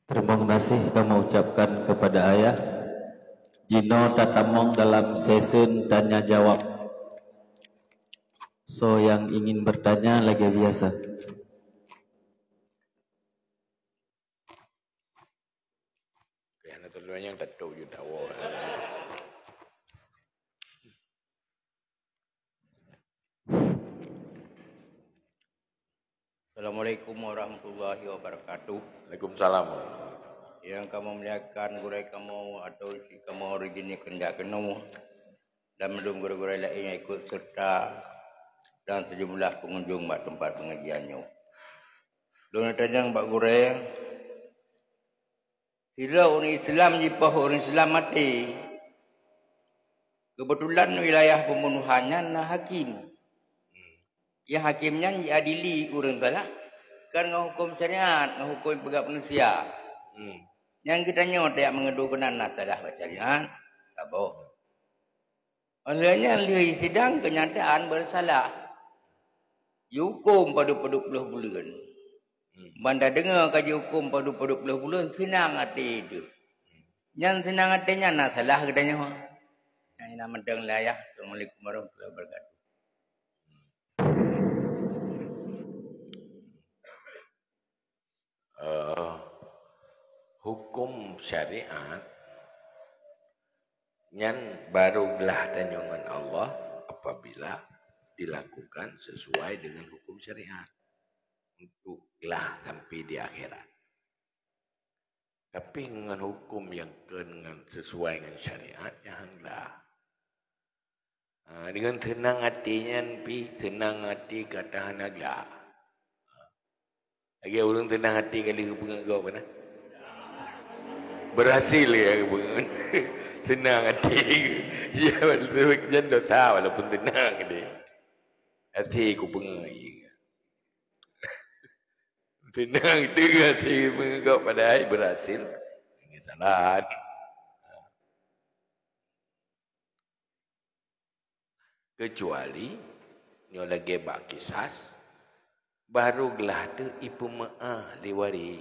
Terima kasih kami ucapkan kepada ayah. Jino tatamong dalam sesi tanya jawab. So yang ingin bertanya lagi biasa. Kerana tuan yang tak tahu you tahu. Assalamualaikum warahmatullahi wabarakatuh. Waalaikumsalam. Yang kamu melihatkan gurai kamu atau si kamu originnya kendak kenu dan belum gurai-gurai lain yang ikut serta dan sejumlah pengunjung mak tempat pengajiannya. Dona tanya mbak gurai, sila orang Islam jipah orang Islam mati. Kebetulan wilayah pembunuhannya nah hakim. Ya hakimnya diadili orang salah kan ngahukum syariat, ngahukum pegawai manusia. Yang kita nyot yang mengedukan anak salah syariat, tak boh. Olehnya lihat sidang kenyataan bersalah. Hukum pada 20 bulan. Banda dengar kaji hukum pada 20 bulan senang hati itu. Yang senang hatinya nak salah katanya. Yang nama deng lah ya. Assalamualaikum warahmatullahi wabarakatuh. Hukum syariat yang barulah tanyangan Allah apabila dilakukan sesuai dengan hukum syariat untuklah sampai di akhirat. Tapi dengan hukum yang dengan sesuai dengan syariat janganlah dengan tenang hatinya tenang hati kata hanaglah. Lagi orang tenang hati kali pengagau mana? Berhasil ya tenang hati. Ya jangan dosa walaupun tenang dia. Hati ku pengai. Tenang itu hati pengagau padahal berhasil. Ini salah. Kecuali nyo lagi bak kisah barulah tu ibu maah liwari.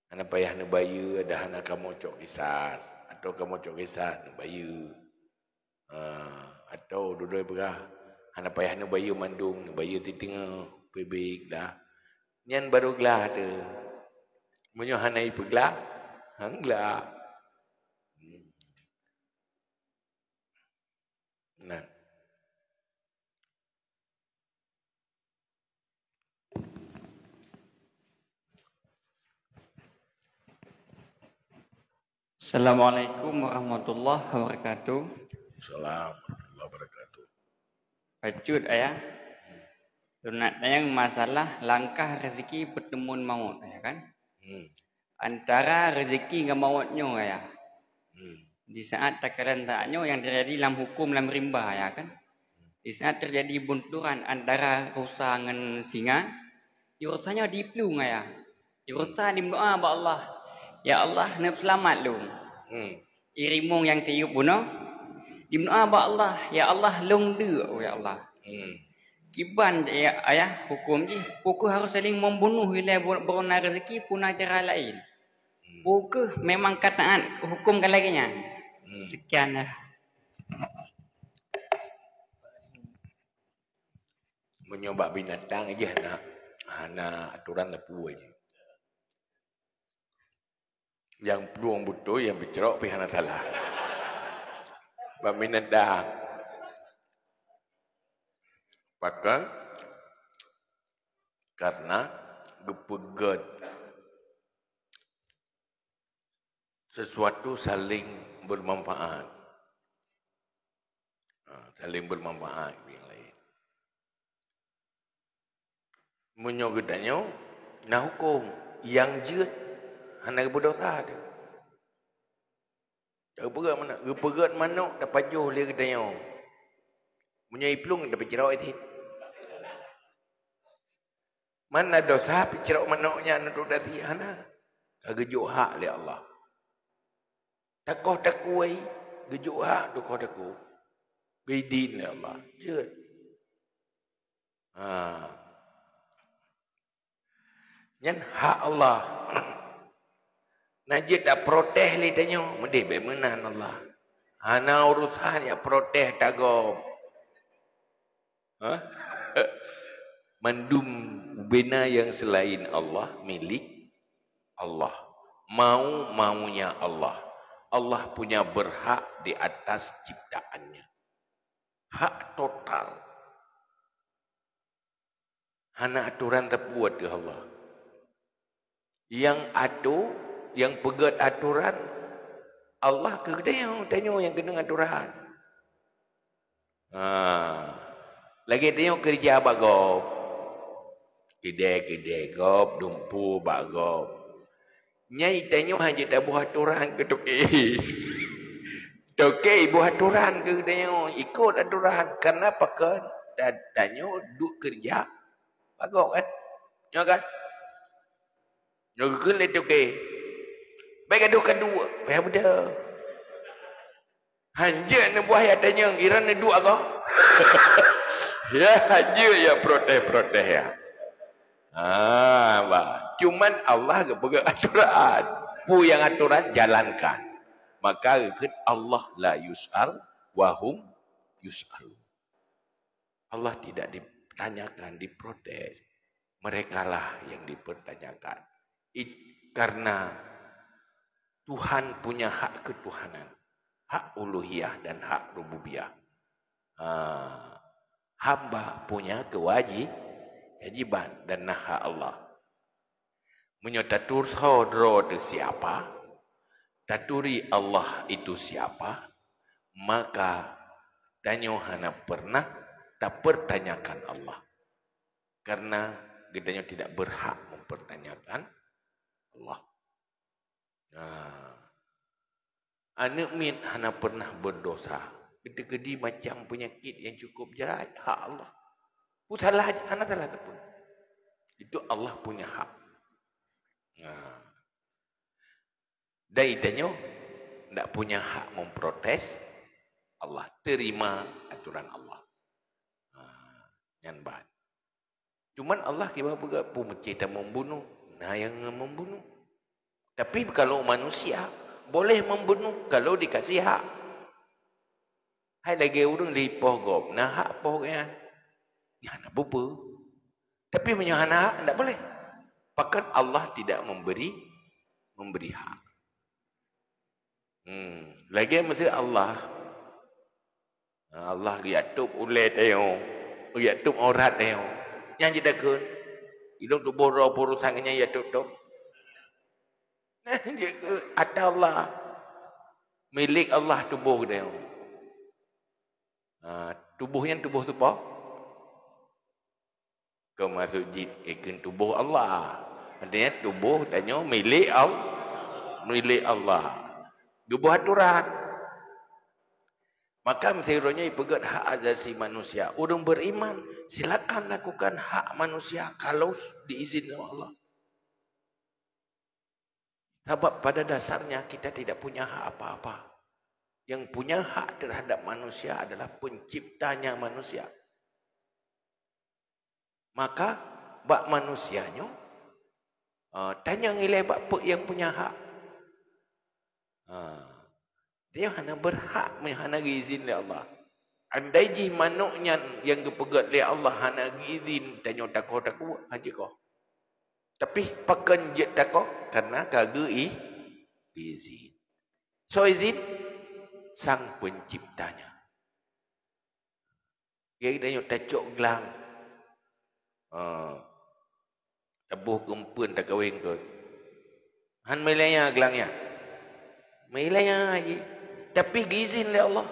Anak payah nak bayu ada anak kamu cok kisah atau kamu cok kisah nak bayu. Atau duduk berah Hana payah nu bayu mandung, nu bayu ti tengah pebik dah. Nyan baru gelah tu. Munyo hana ipu gelah, hang gelah. Nah. Assalamualaikum warahmatullahi wabarakatuh. Assalamualaikum warahmatullahi wabarakatuh. Pacut ayah. Tunat yang masalah langkah rezeki pertemuan maut ayah kan? Antara rezeki dengan mautnya ayah. Di saat takaran taknya yang terjadi dalam hukum dalam rimba ayah kan? Di saat terjadi benturan antara rusa dengan singa, rusanya dipelung ayah. Rusa diberdoa kepada Allah. Ya Allah, nak selamat lu. Irimung yang tiup bunuh. Diberdoa kepada Allah. Ya Allah, long dia. Oh ya Allah. Kiban ya, ayah hukum je. Pukul harus saling membunuh bila berona rezeki punah cara lain. Pukul memang kataan hukum kalaginya. Sekian lah. Menyoba binatang aja hana aturan tepu aja. Yang peluang betul, yang bercerok pergi hana salah. Bamin ada. Maka karena gepegat sesuatu saling bermanfaat. Saling bermanfaat yang lain. Menyogedannya, nah hukum yang jut hana berdosa dia. Gepegat mana dapat juh dia katanya. Punya iplung dapat cerok itu. Mana dosa cerok manoknya nuduk dati hana. Gejuk hak oleh Allah. Takoh takuai gejuk hak takoh taku. Gaidin oleh Allah. Jut. Yang hak Allah. Najib tak protes li tanya. Mendih bemenan Allah. Hana urusan yang protes tagom. Mandum bina yang selain Allah milik Allah. Maunya Allah. Allah punya berhak di atas ciptaannya. Hak total. Hana aturan terbuat ke Allah. Yang atu, yang pegat aturan, Allah ke tanya yang kena aturan. Lagi tengok kerja bagop. Kedai gop, dumpu bagop. Nyai tengok hanya tak buat aturan ke toke. Toke buat aturan ke tengok. Ikut aturan. Kenapa kan? Tengok duk kerja. Bagop kan? Nyok kan? Nyok kan le toke. Baik kedua. Baik benda. Hanya nak buat yang tanya. Kira nak duk agak. Ya, hanya ya protes ya. Cuman Allah kepegang aturan. Pu yang aturan jalankan. Maka Allah la yus'al wahum yus'al. Allah tidak ditanyakan, diprotes. Mereka lah yang dipertanyakan. Karena Tuhan punya hak ketuhanan. Hak uluhiyah dan hak rububiyah. Hamba punya kewajiban dan hak Allah. Menyotatur saudara itu siapa? Taturi Allah itu siapa? Maka danyohana pernah tak pertanyakan Allah. Karena gedanya tidak berhak mempertanyakan Allah. Anak min hana pernah berdosa. Gede-gede macam penyakit yang cukup jerat. Hak Allah. Salah aja. Hana salah pun. Itu Allah punya hak. Dari danyo tidak punya hak memprotes Allah. Terima aturan Allah. Yang baik. Cuman Allah kira pun mencipta membunuh. Nah yang membunuh. Tapi kalau manusia boleh membunuh kalau dikasih hak. Hai lagi orang lipoh gop. Nah hak pohnya. Hana bubu. Tapi menyahana tidak boleh. Bahkan Allah tidak memberi hak. Lagi mesti Allah liatuk ulai tayo. Liatuk aurat tayo. Yang kita kun. Hidung tu boro-boro sangatnya ya tutup. Dia ada Allah. Milik Allah tubuh dia. Tubuhnya tubuh tu apa? Kau masuk ikan tubuh Allah. Artinya tubuh tanya milik Allah. Milik Allah. Dia aturan. Maka mestinya ipegat hak asasi manusia. Orang beriman, silakan lakukan hak manusia kalau diizinkan Allah. Sebab pada dasarnya kita tidak punya hak apa-apa. Yang punya hak terhadap manusia adalah penciptanya manusia. Maka bak manusianya tanya ngilai bak yang punya hak. Dia hanya berhak hanya izin oleh Allah. Andai ji manuknya yang kepegat oleh Allah hanya izin tanya takut aja kau. Tapi pakan je takut karena kagak izin. So izin sang penciptanya. Dia tanya tacok gelang. Tabuh kempun tak kahwin tu. Han melaya gelangnya. Melaya aja. Tapi izin oleh Allah.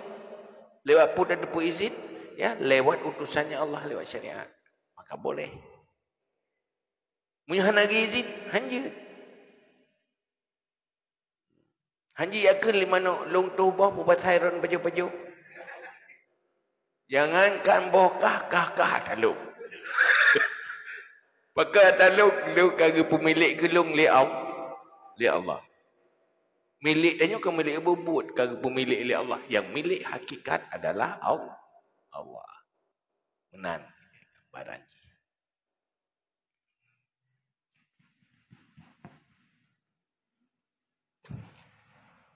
Lewat pun ada pun izin. Ya, lewat utusannya Allah, lewat syariat. Maka boleh. Munyahan lagi izin, hanja. Hanja yakin lima no long tu bah buat hairan baju-baju. Jangankan bokah kah taluk. Maka taluk lu kagak pemilik gelung li Allah. Milik tanya ke milik bubut kagak pemilik li Allah. Yang milik hakikat adalah Allah. Menan baranji.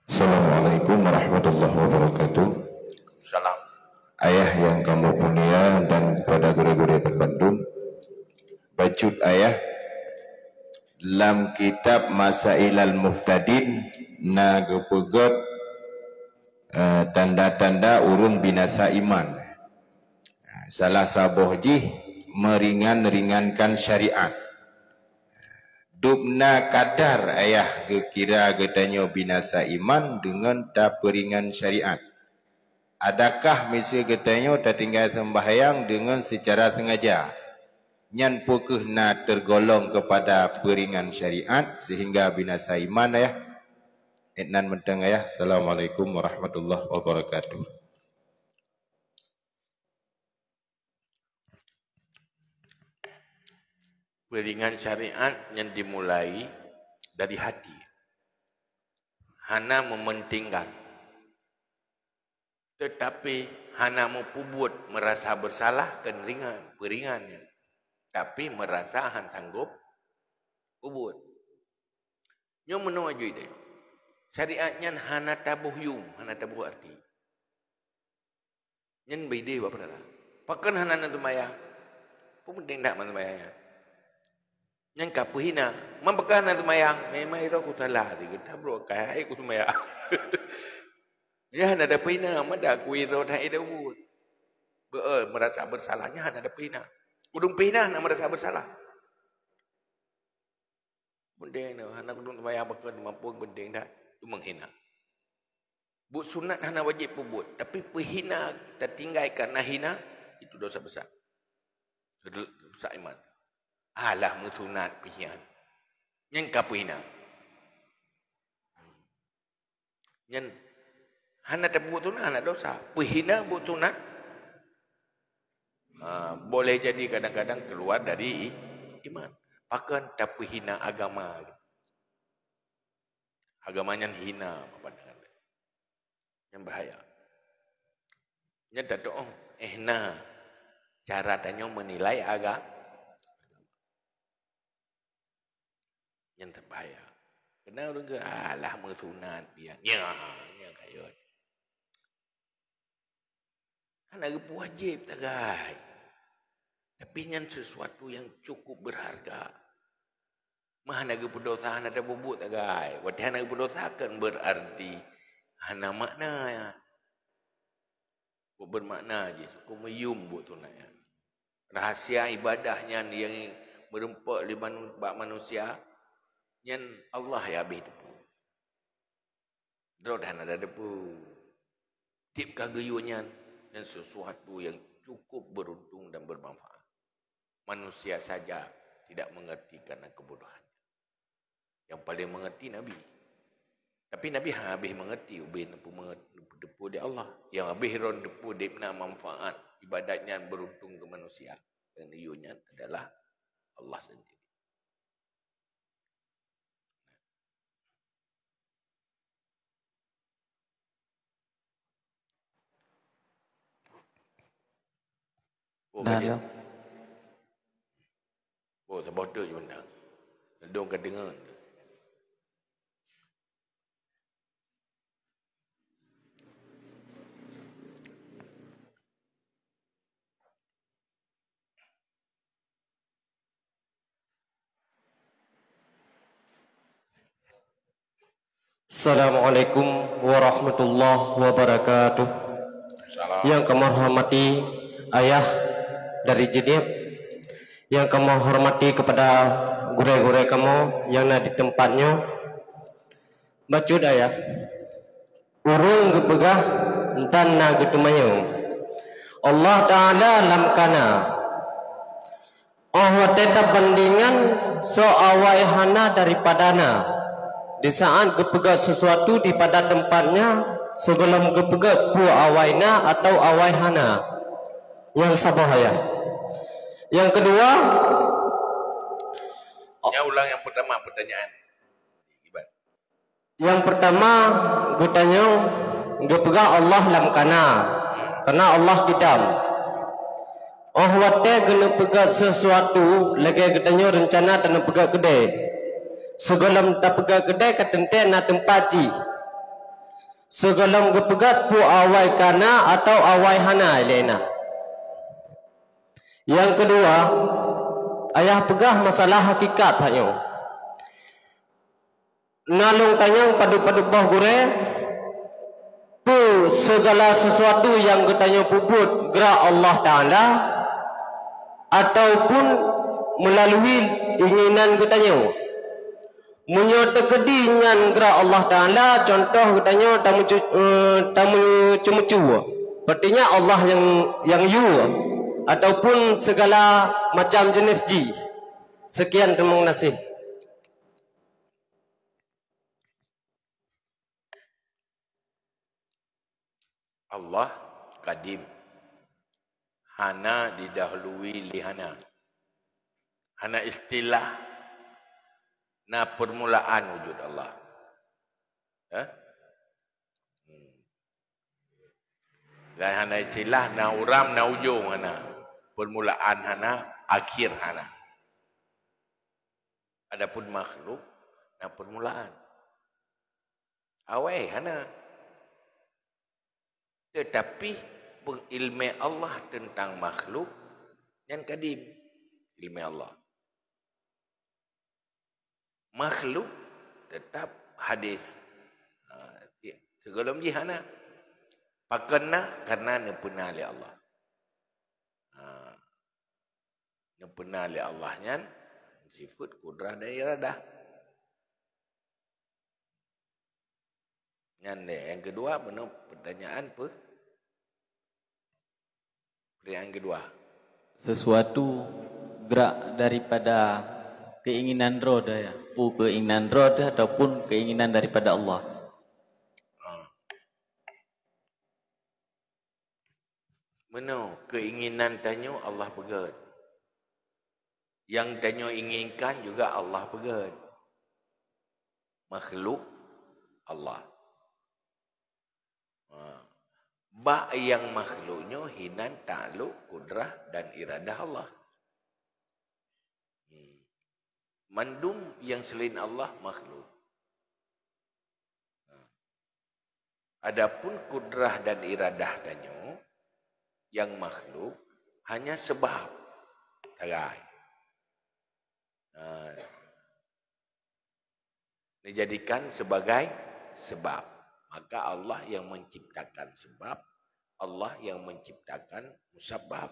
Assalamualaikum warahmatullahi wabarakatuh. Salam. Ayah yang kamu punya dan kepada guru-guru Bandung, bacut ayah dalam kitab Masailal Muftadin na gepegot tanda-tanda urung binasa iman. Salah sabuh jih meringankan syariat. Dubna kadar ayah kira gedanyo binasa iman dengan tak peringan syariat. Adakah misi gedanyo tak tinggal sembahyang dengan secara sengaja? Nyan pukeh na tergolong kepada peringan syariat sehingga binasa iman ayah. Etnan menteng ayah. Assalamualaikum warahmatullahi wabarakatuh. Peringan syariat yang dimulai dari hati. Hana mementingkan. Tetapi hana mempubut merasa bersalah kan peringannya. Tapi merasa han sanggup pubut. Nyo menuju ide. Syariatnya hana tabuh arti. Nyen bide apa dah? Pakan hana nanti maya. Pun penting tak mantumayanya. Yang kapuhina, membekan nanti mayang, memang itu aku salah, kita bro, kayak aku semaya. Ya, ada pina, mana aku iro dah ada wud. Merasa bersalahnya ada pina. Kudung pina nak merasa bersalah. Penting tu, anak kudung mayang bekan mampu penting dah, itu menghina. But sunat hana wajib pubut, tapi pehina tertinggalkan hina itu dosa besar. Dosa iman. Alah musunat pihian. Yang kapuhina. Yang hana terbut tunat, hana dosa. Pihina but tunat. Boleh jadi kadang-kadang keluar dari iman. Bahkan tak pihina agama. Agamanya hina. Yang bahaya. Yang tak tahu. Nah. Cara tanya menilai agama. Yang terbahaya. Kena orang ke alah mensunat biar. Ya kayut. Anak wajib tak gai. Tapi yang sesuatu yang cukup berharga. Mahana ke berdosa, hana ada bubut agai. Waktu hana ke berdosa kan berarti hana makna ya. Bermakna je. Suku meyum buat tu nak ya. Rahasia ibadahnya yang merempak di manusia, yang Allah ya habis depu. Drod hana ada depu. Tip kagayunya dan sesuatu yang cukup beruntung dan bermanfaat. Manusia saja tidak mengerti karena kebodohan. Yang paling mengerti Nabi. Tapi Nabi habis mengerti. Ubin depu di Allah. Yang habis ron depu dipna manfaat. Ibadatnya beruntung ke manusia. Dan iunya adalah Allah sendiri. Oh, Nah, oh, sebab tu je undang. Dong kan dengar. Assalamualaikum warahmatullahi wabarakatuh. Salam. Yang kami hormati ayah dari Jedib, yang kami hormati kepada guru-guru kamu yang ada di tempatnya. Bacud ayah, urung gebegah dan na getumayo. Allah Taala lamkana. Oh tetap bandingan so awai hana daripadana. Di saat gepegat sesuatu di pada tempatnya sebelum gepegat pu awaina atau awaihana. Yang sabahaya. Yang kedua, Ulang yang pertama pertanyaan. yang pertama gutanya gepegat Allah lamkana. Karena Allah kidam. Oh wate gena pegat sesuatu lagi gutanya rencana dan pegat gede. Sebelum tak pegat kedai katente na tempaji. Sebelum gepegat pu awai kana atau awai hana elena. Yang kedua, ayah pegah masalah hakikat hanyo. Nalung tanyang padu-padu bah gure pu segala sesuatu yang getanya puput gerak Allah Taala ataupun melalui inginan getanya. Munyo tegedi nyan gerak Allah Taala, contoh katanya tamu cemucu. Artinya Allah yang you ataupun segala macam jenis ji. Sekian terima kasih. Allah kadim. Hana didahului lihana. Hana istilah. Na permulaan wujud Allah. Dan hana istilah na uram na ujung hana. Permulaan hana, akhir hana. Adapun makhluk na permulaan. Awai hana. Tetapi pengilmu Allah tentang makhluk yang kadim. Ilmu Allah. Makhluk tetap hadis. Sebelum jihana. Pakana karena nepena oleh Allah. Nepena oleh Allahnya sifat kudrah dan iradah. Yang kedua, benar pertanyaan apa? Pertanyaan kedua. sesuatu gerak daripada keinginan roda ya, pu keinginan roda ataupun keinginan daripada Allah. Mana keinginan tanyo Allah pegat. Yang tanyo inginkan juga Allah pegat. Makhluk Allah. Ba yang makhluknya hinan takluk kudrah dan iradah Allah. Mandum yang selain Allah makhluk. Adapun kudrah dan iradah tanyo yang makhluk hanya sebab Tarai. Dijadikan sebagai sebab. Maka Allah yang menciptakan sebab, Allah yang menciptakan musabab.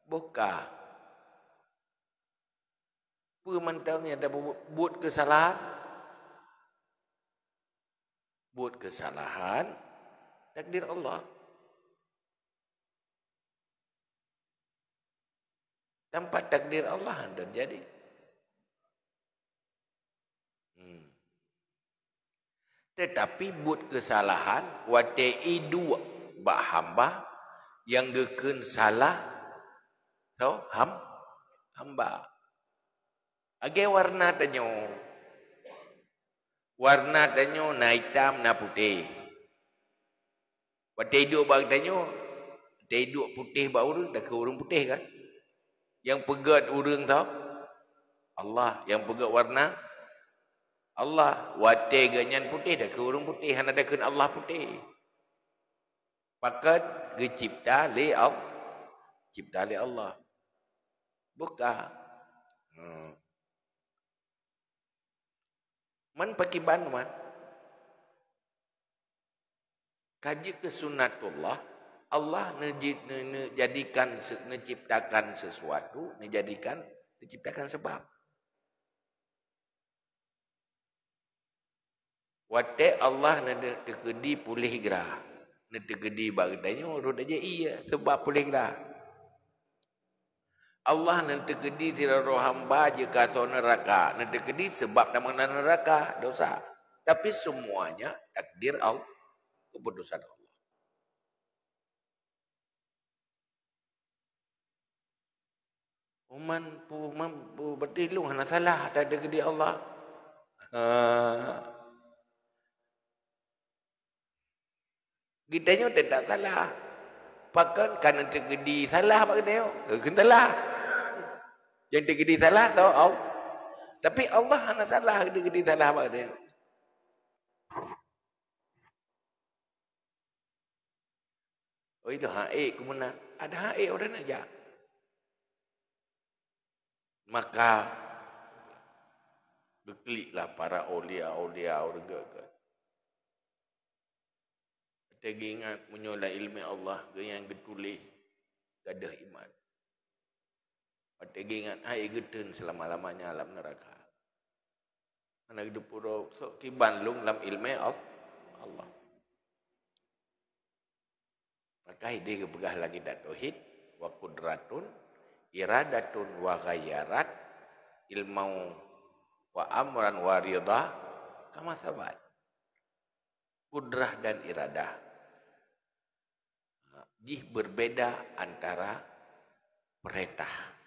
Bukan pemantau ni ada buat kesalahan. Buat kesalahan, takdir Allah. Tanpa takdir Allah anda jadi. Tetapi buat kesalahan, watai dua bak hamba yang geken salah, so hamba. Agai warna tanyo, na hitam na putih. Watai dua bak tanyo, watai dua putih bak urang, dah ke urang putih kan? Yang pegat urang tau, Allah. Yang pegat warna, Allah. Watai ganyan putih, dah ke urang putih. Hana dah ke Allah putih. Pakat gecipta li Allah. Cipta li Allah. Bukan. Man pakiban man. Kaji ke sunatullah. Allah jadikan, menciptakan sesuatu, diciptakan sebab. Watai Allah terkedi pulih gerah. Terkedi bagdanya urut aja iya sebab pulih gerah. Allah terkedi tidak roh hamba jika so neraka. Terkedi sebab nama neraka dosa. Tapi semuanya takdir Allah, keputusan Allah. Uman berarti lu hana salah ada gede Allah. Kitanya tidak salah. Pakan kerana tergedi salah pak kitanya. Kentalah. Yang tergedi salah tahu Allah. Tapi Allah hana salah tergedi salah pak kitanya. Oh itu haik kemudian ada haik orang aja. Maka berkeliklah para aulia orang gagal. Kita ingat menyolai ilmu Allah ke yang getulis gadah iman. Kita ingat hai getun selama-lamanya alam neraka. Mana hidup pura so kiban lung dalam ilmu Allah. Maka dia kepegah lagi dak tauhid wa qudratun iradatun wa ghayarat ilmu wa amran wa ridha kama sabat. Kudrah dan iradah. Jih berbeda antara perintah.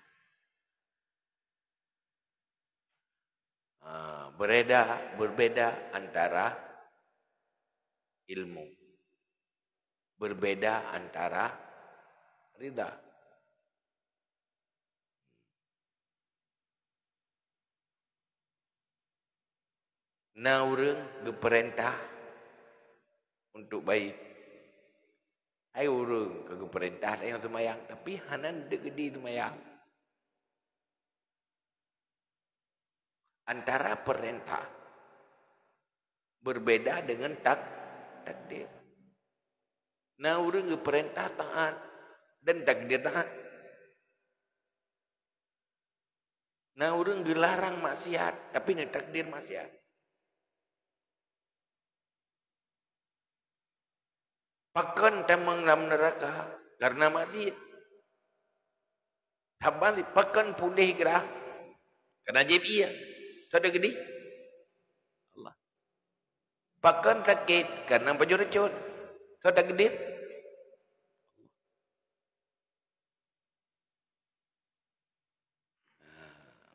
Berbeda antara ilmu. Berbeda antara ridha. Na urang geperintah untuk baik. Hai urang ke geperintah yang semayang, tapi hanan degedi semayang. Antara perintah berbeda dengan takdir. Na urang geperintah taat dan takdir taat. Na urang gelarang maksiat, tapi nak takdir maksiat. Pakan temang dalam neraka karena maksiat. Habali pakan pulih gerah karena jebia. Sudah gede. Allah. Pakan sakit karena baju racun. Sudah gede.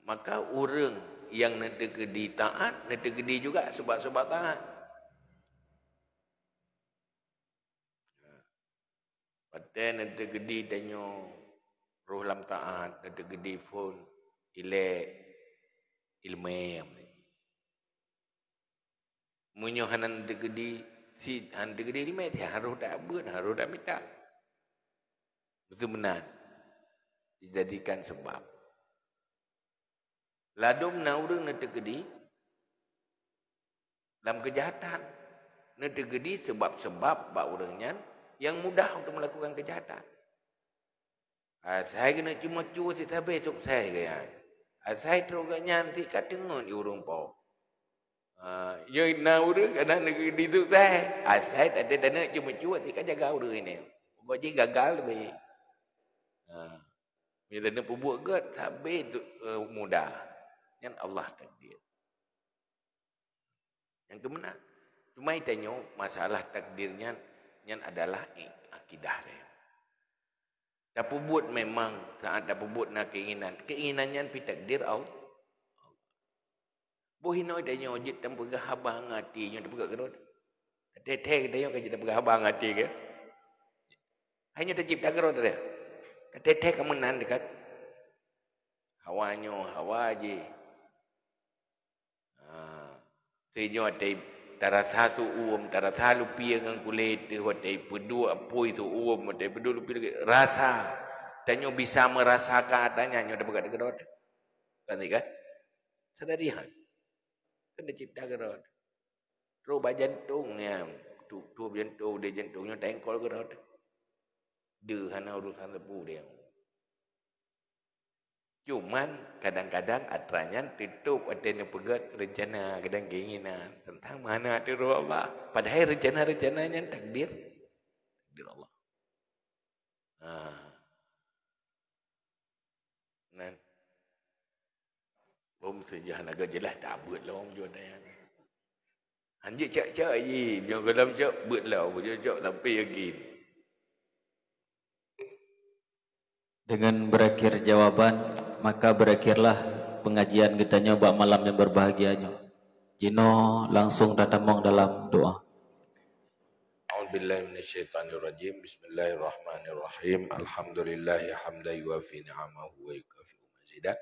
Maka orang yang nanti gede taat, nanti gede juga sebab-sebab taat. Patah nanti gede danyo roh lam taat, nanti gede pun ilek ilmu. Munyo hanan nanti gede si nanti gede ilmu, si harus dak ber, harus dak minta. Betul benar. Dijadikan sebab. Ladum na urang na tegedi dalam kejahatan. Na tegedi sebab-sebab bak urangnya yang mudah untuk melakukan kejahatan. Saya kena cuma cuba si tabe esok saya kaya. Saya terus nyanti kat dengar di urang pau. Ya na urang kana negeri tu saya. Saya tak ada dana cuma cuba si jaga urang ini. Kau je gagal lebih. Bila nak buat God, tabe mudah. Yang Allah takdir. Yang itu benar. Cuma tanya masalah takdirnya yang adalah akidah dia. Tak buat memang saat tak buat nak keinginan. Keinginannya pi takdir Allah. Bohino tanya ojit dan pegah habang hati nya pegah gerot. Teteh tanya ke kita pegah habang hati ke. Hanya tercipta gerot dia. Teteh kamu nan dekat. Hawanyo hawa je. Senyo ada tarasa su tarasa lupi dengan kulit ada pedua apoi su ada pedua lupi lagi rasa. Tanyo bisa merasakan adanya nyo ada begat gerot. Kan kan? Sadari han. Kan dicipta gerot. Roba jantungnya, tu jantung dia jantungnya tengkol gerot. Dia hana urusan lebu dia. Cuman kadang-kadang atranya tutup ada yang pegat rencana, kadang keinginan tentang mana ada roh Allah. Padahal rencana-rencananya takdir Allah. Nah, bom sejah naga jelas tak buat lah orang jodoh. Anjir cak-cak je, jangan dalam cak buat lah, cak sampai yakin. Dengan berakhir jawaban, maka berakhirlah pengajian kita nyoba malam yang berbahagianya. Jino langsung datamong dalam doa. A'udzubillahi minasyaitonirrajim. Bismillahirrahmanirrahim. Alhamdulillahi hamdan yuwafi ni'amahu wa yukafi'u mazidah.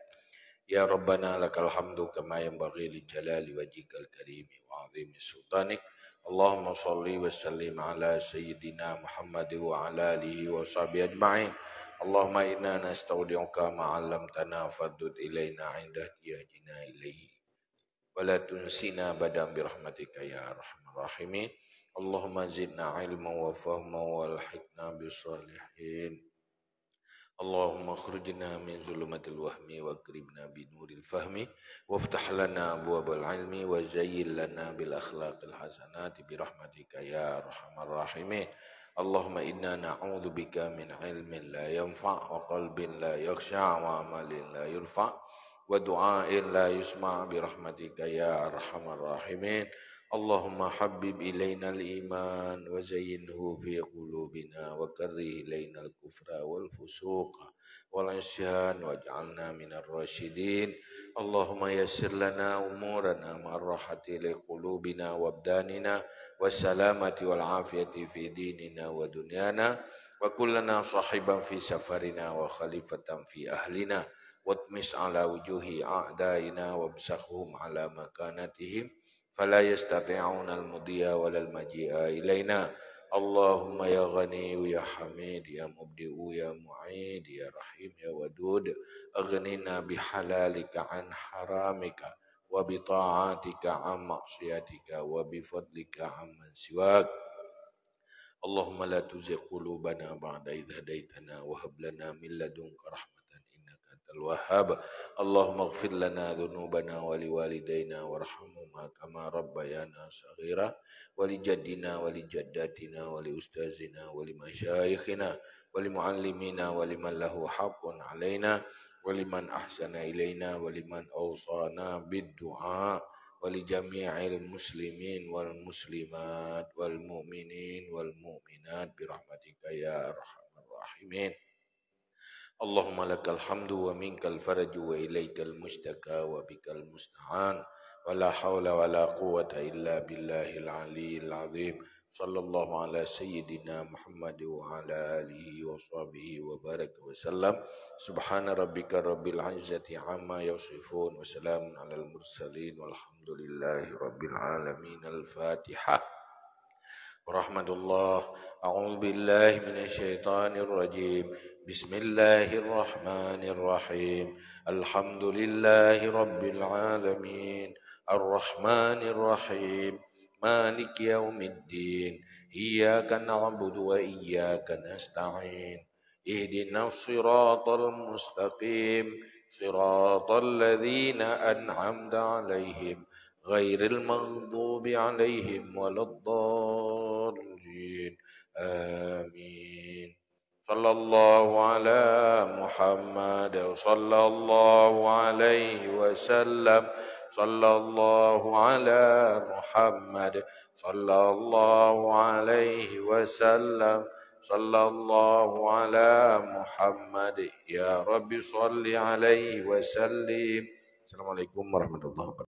Ya Rabbana lakal hamdu kama yanbaghi li jalali wajhikal karimi wa 'azimi sultanik. Allahumma shalli wa sallim ala sayyidina Muhammad wa ala alihi wa sahbihi ajma'in. Allahumma inna nastaudi'uka ma'allamtana fadud ilayna indah tiyajina ilayhi wa la tunsina badam birahmatika ya arhamar rahimin. Allahumma zidna ilma wa fahma wa alhiqna bisalihin. Allahumma khurujna min zulumatil wahmi wa akribna binuril fahmi waftah lana abwabal ilmi wa zayyil lana bil akhlaqil hasanati birahmatika ya arhamar rahimin. Allahumma inna na'udzu bika min ilmin la yanfa' wa qalbin la yakhsha' wa amalin la yurfa' wa du'ain la yusma' bi rahmatika ya arhamar rahimin. Allahumma habbib ilaina al-iman wa zayyinhu fi qulubina wa karrih ilaina al-kufra wal fusuqa wal 'isyan waj'alna minar rasyidin. Allahumma yassir lana umurana marrahati li qulubina wa abdanina wassalamati wal afiyati fi dinina wa dunyana wa kullana sahiban fi safarina wa khalifatan fi ahlina watmis ala wujuhi a'daina wabsakhum ala makanatihim fala yastati'una al-mudiya wal maji'a ilaina. Allahumma ya ghani ya hamid ya mubdi'u ya mu'id ya rahim ya wadud aghnina bihalalika an haramika wa bi ta'atika an maksiatika wa bi fadlika amman siwak. Allahumma la tuzigh qulubana ba'da idh hadaitana wa hab lana min ladunka rahmatan innaka antal wahhab. Allahumma ighfir lana dhunubana wa liwalidayna warhamhuma kama rabbayana saghira wa li jaddina wa li jaddatina wa li ustazina wa li masyayikhina wa li muallimina wa liman lahu haqqun alaina waliman ahsana ilaina waliman awsana bid-du'a walijami'il muslimin wal muslimat wal mu'minin wal mu'minat birahmatika ya arhamar rahimin. Allahumma lakal hamdu wa minkal faraju wa ilaikal mustaka wa bikal musta'an wa la hawla wa la quwwata illa billahil aliyyil azim. Sallallahu ala sayyidina Muhammad wa ala alihi wa sahbihi wa baraka wa sallam. Subhana rabbika rabbil izzati amma yasifun wa salamun alal mursalin walhamdulillahi rabbil alamin. Al-Fatihah. Warahmatullah. A'udzu billahi minasyaitonir rajim. Bismillahirrahmanirrahim. Alhamdulillahi rabbil alamin. Arrahmanir rahim. Maliki yaumiddin. Iyyaka na'budu wa iyyaka nasta'in. Ihdinas siratal mustaqim. Siratal ladzina an'amta 'alaihim ghairil maghdubi 'alaihim waladdallin. Amin. Sallallahu ala Muhammad sallallahu alaihi wasallam. Sallallahu ala Muhammad sallallahu alaihi wasallam. Sallallahu ala Muhammad. Ya Rabbi salli alaihi wasallim. Assalamualaikum warahmatullahi wabarakatuh.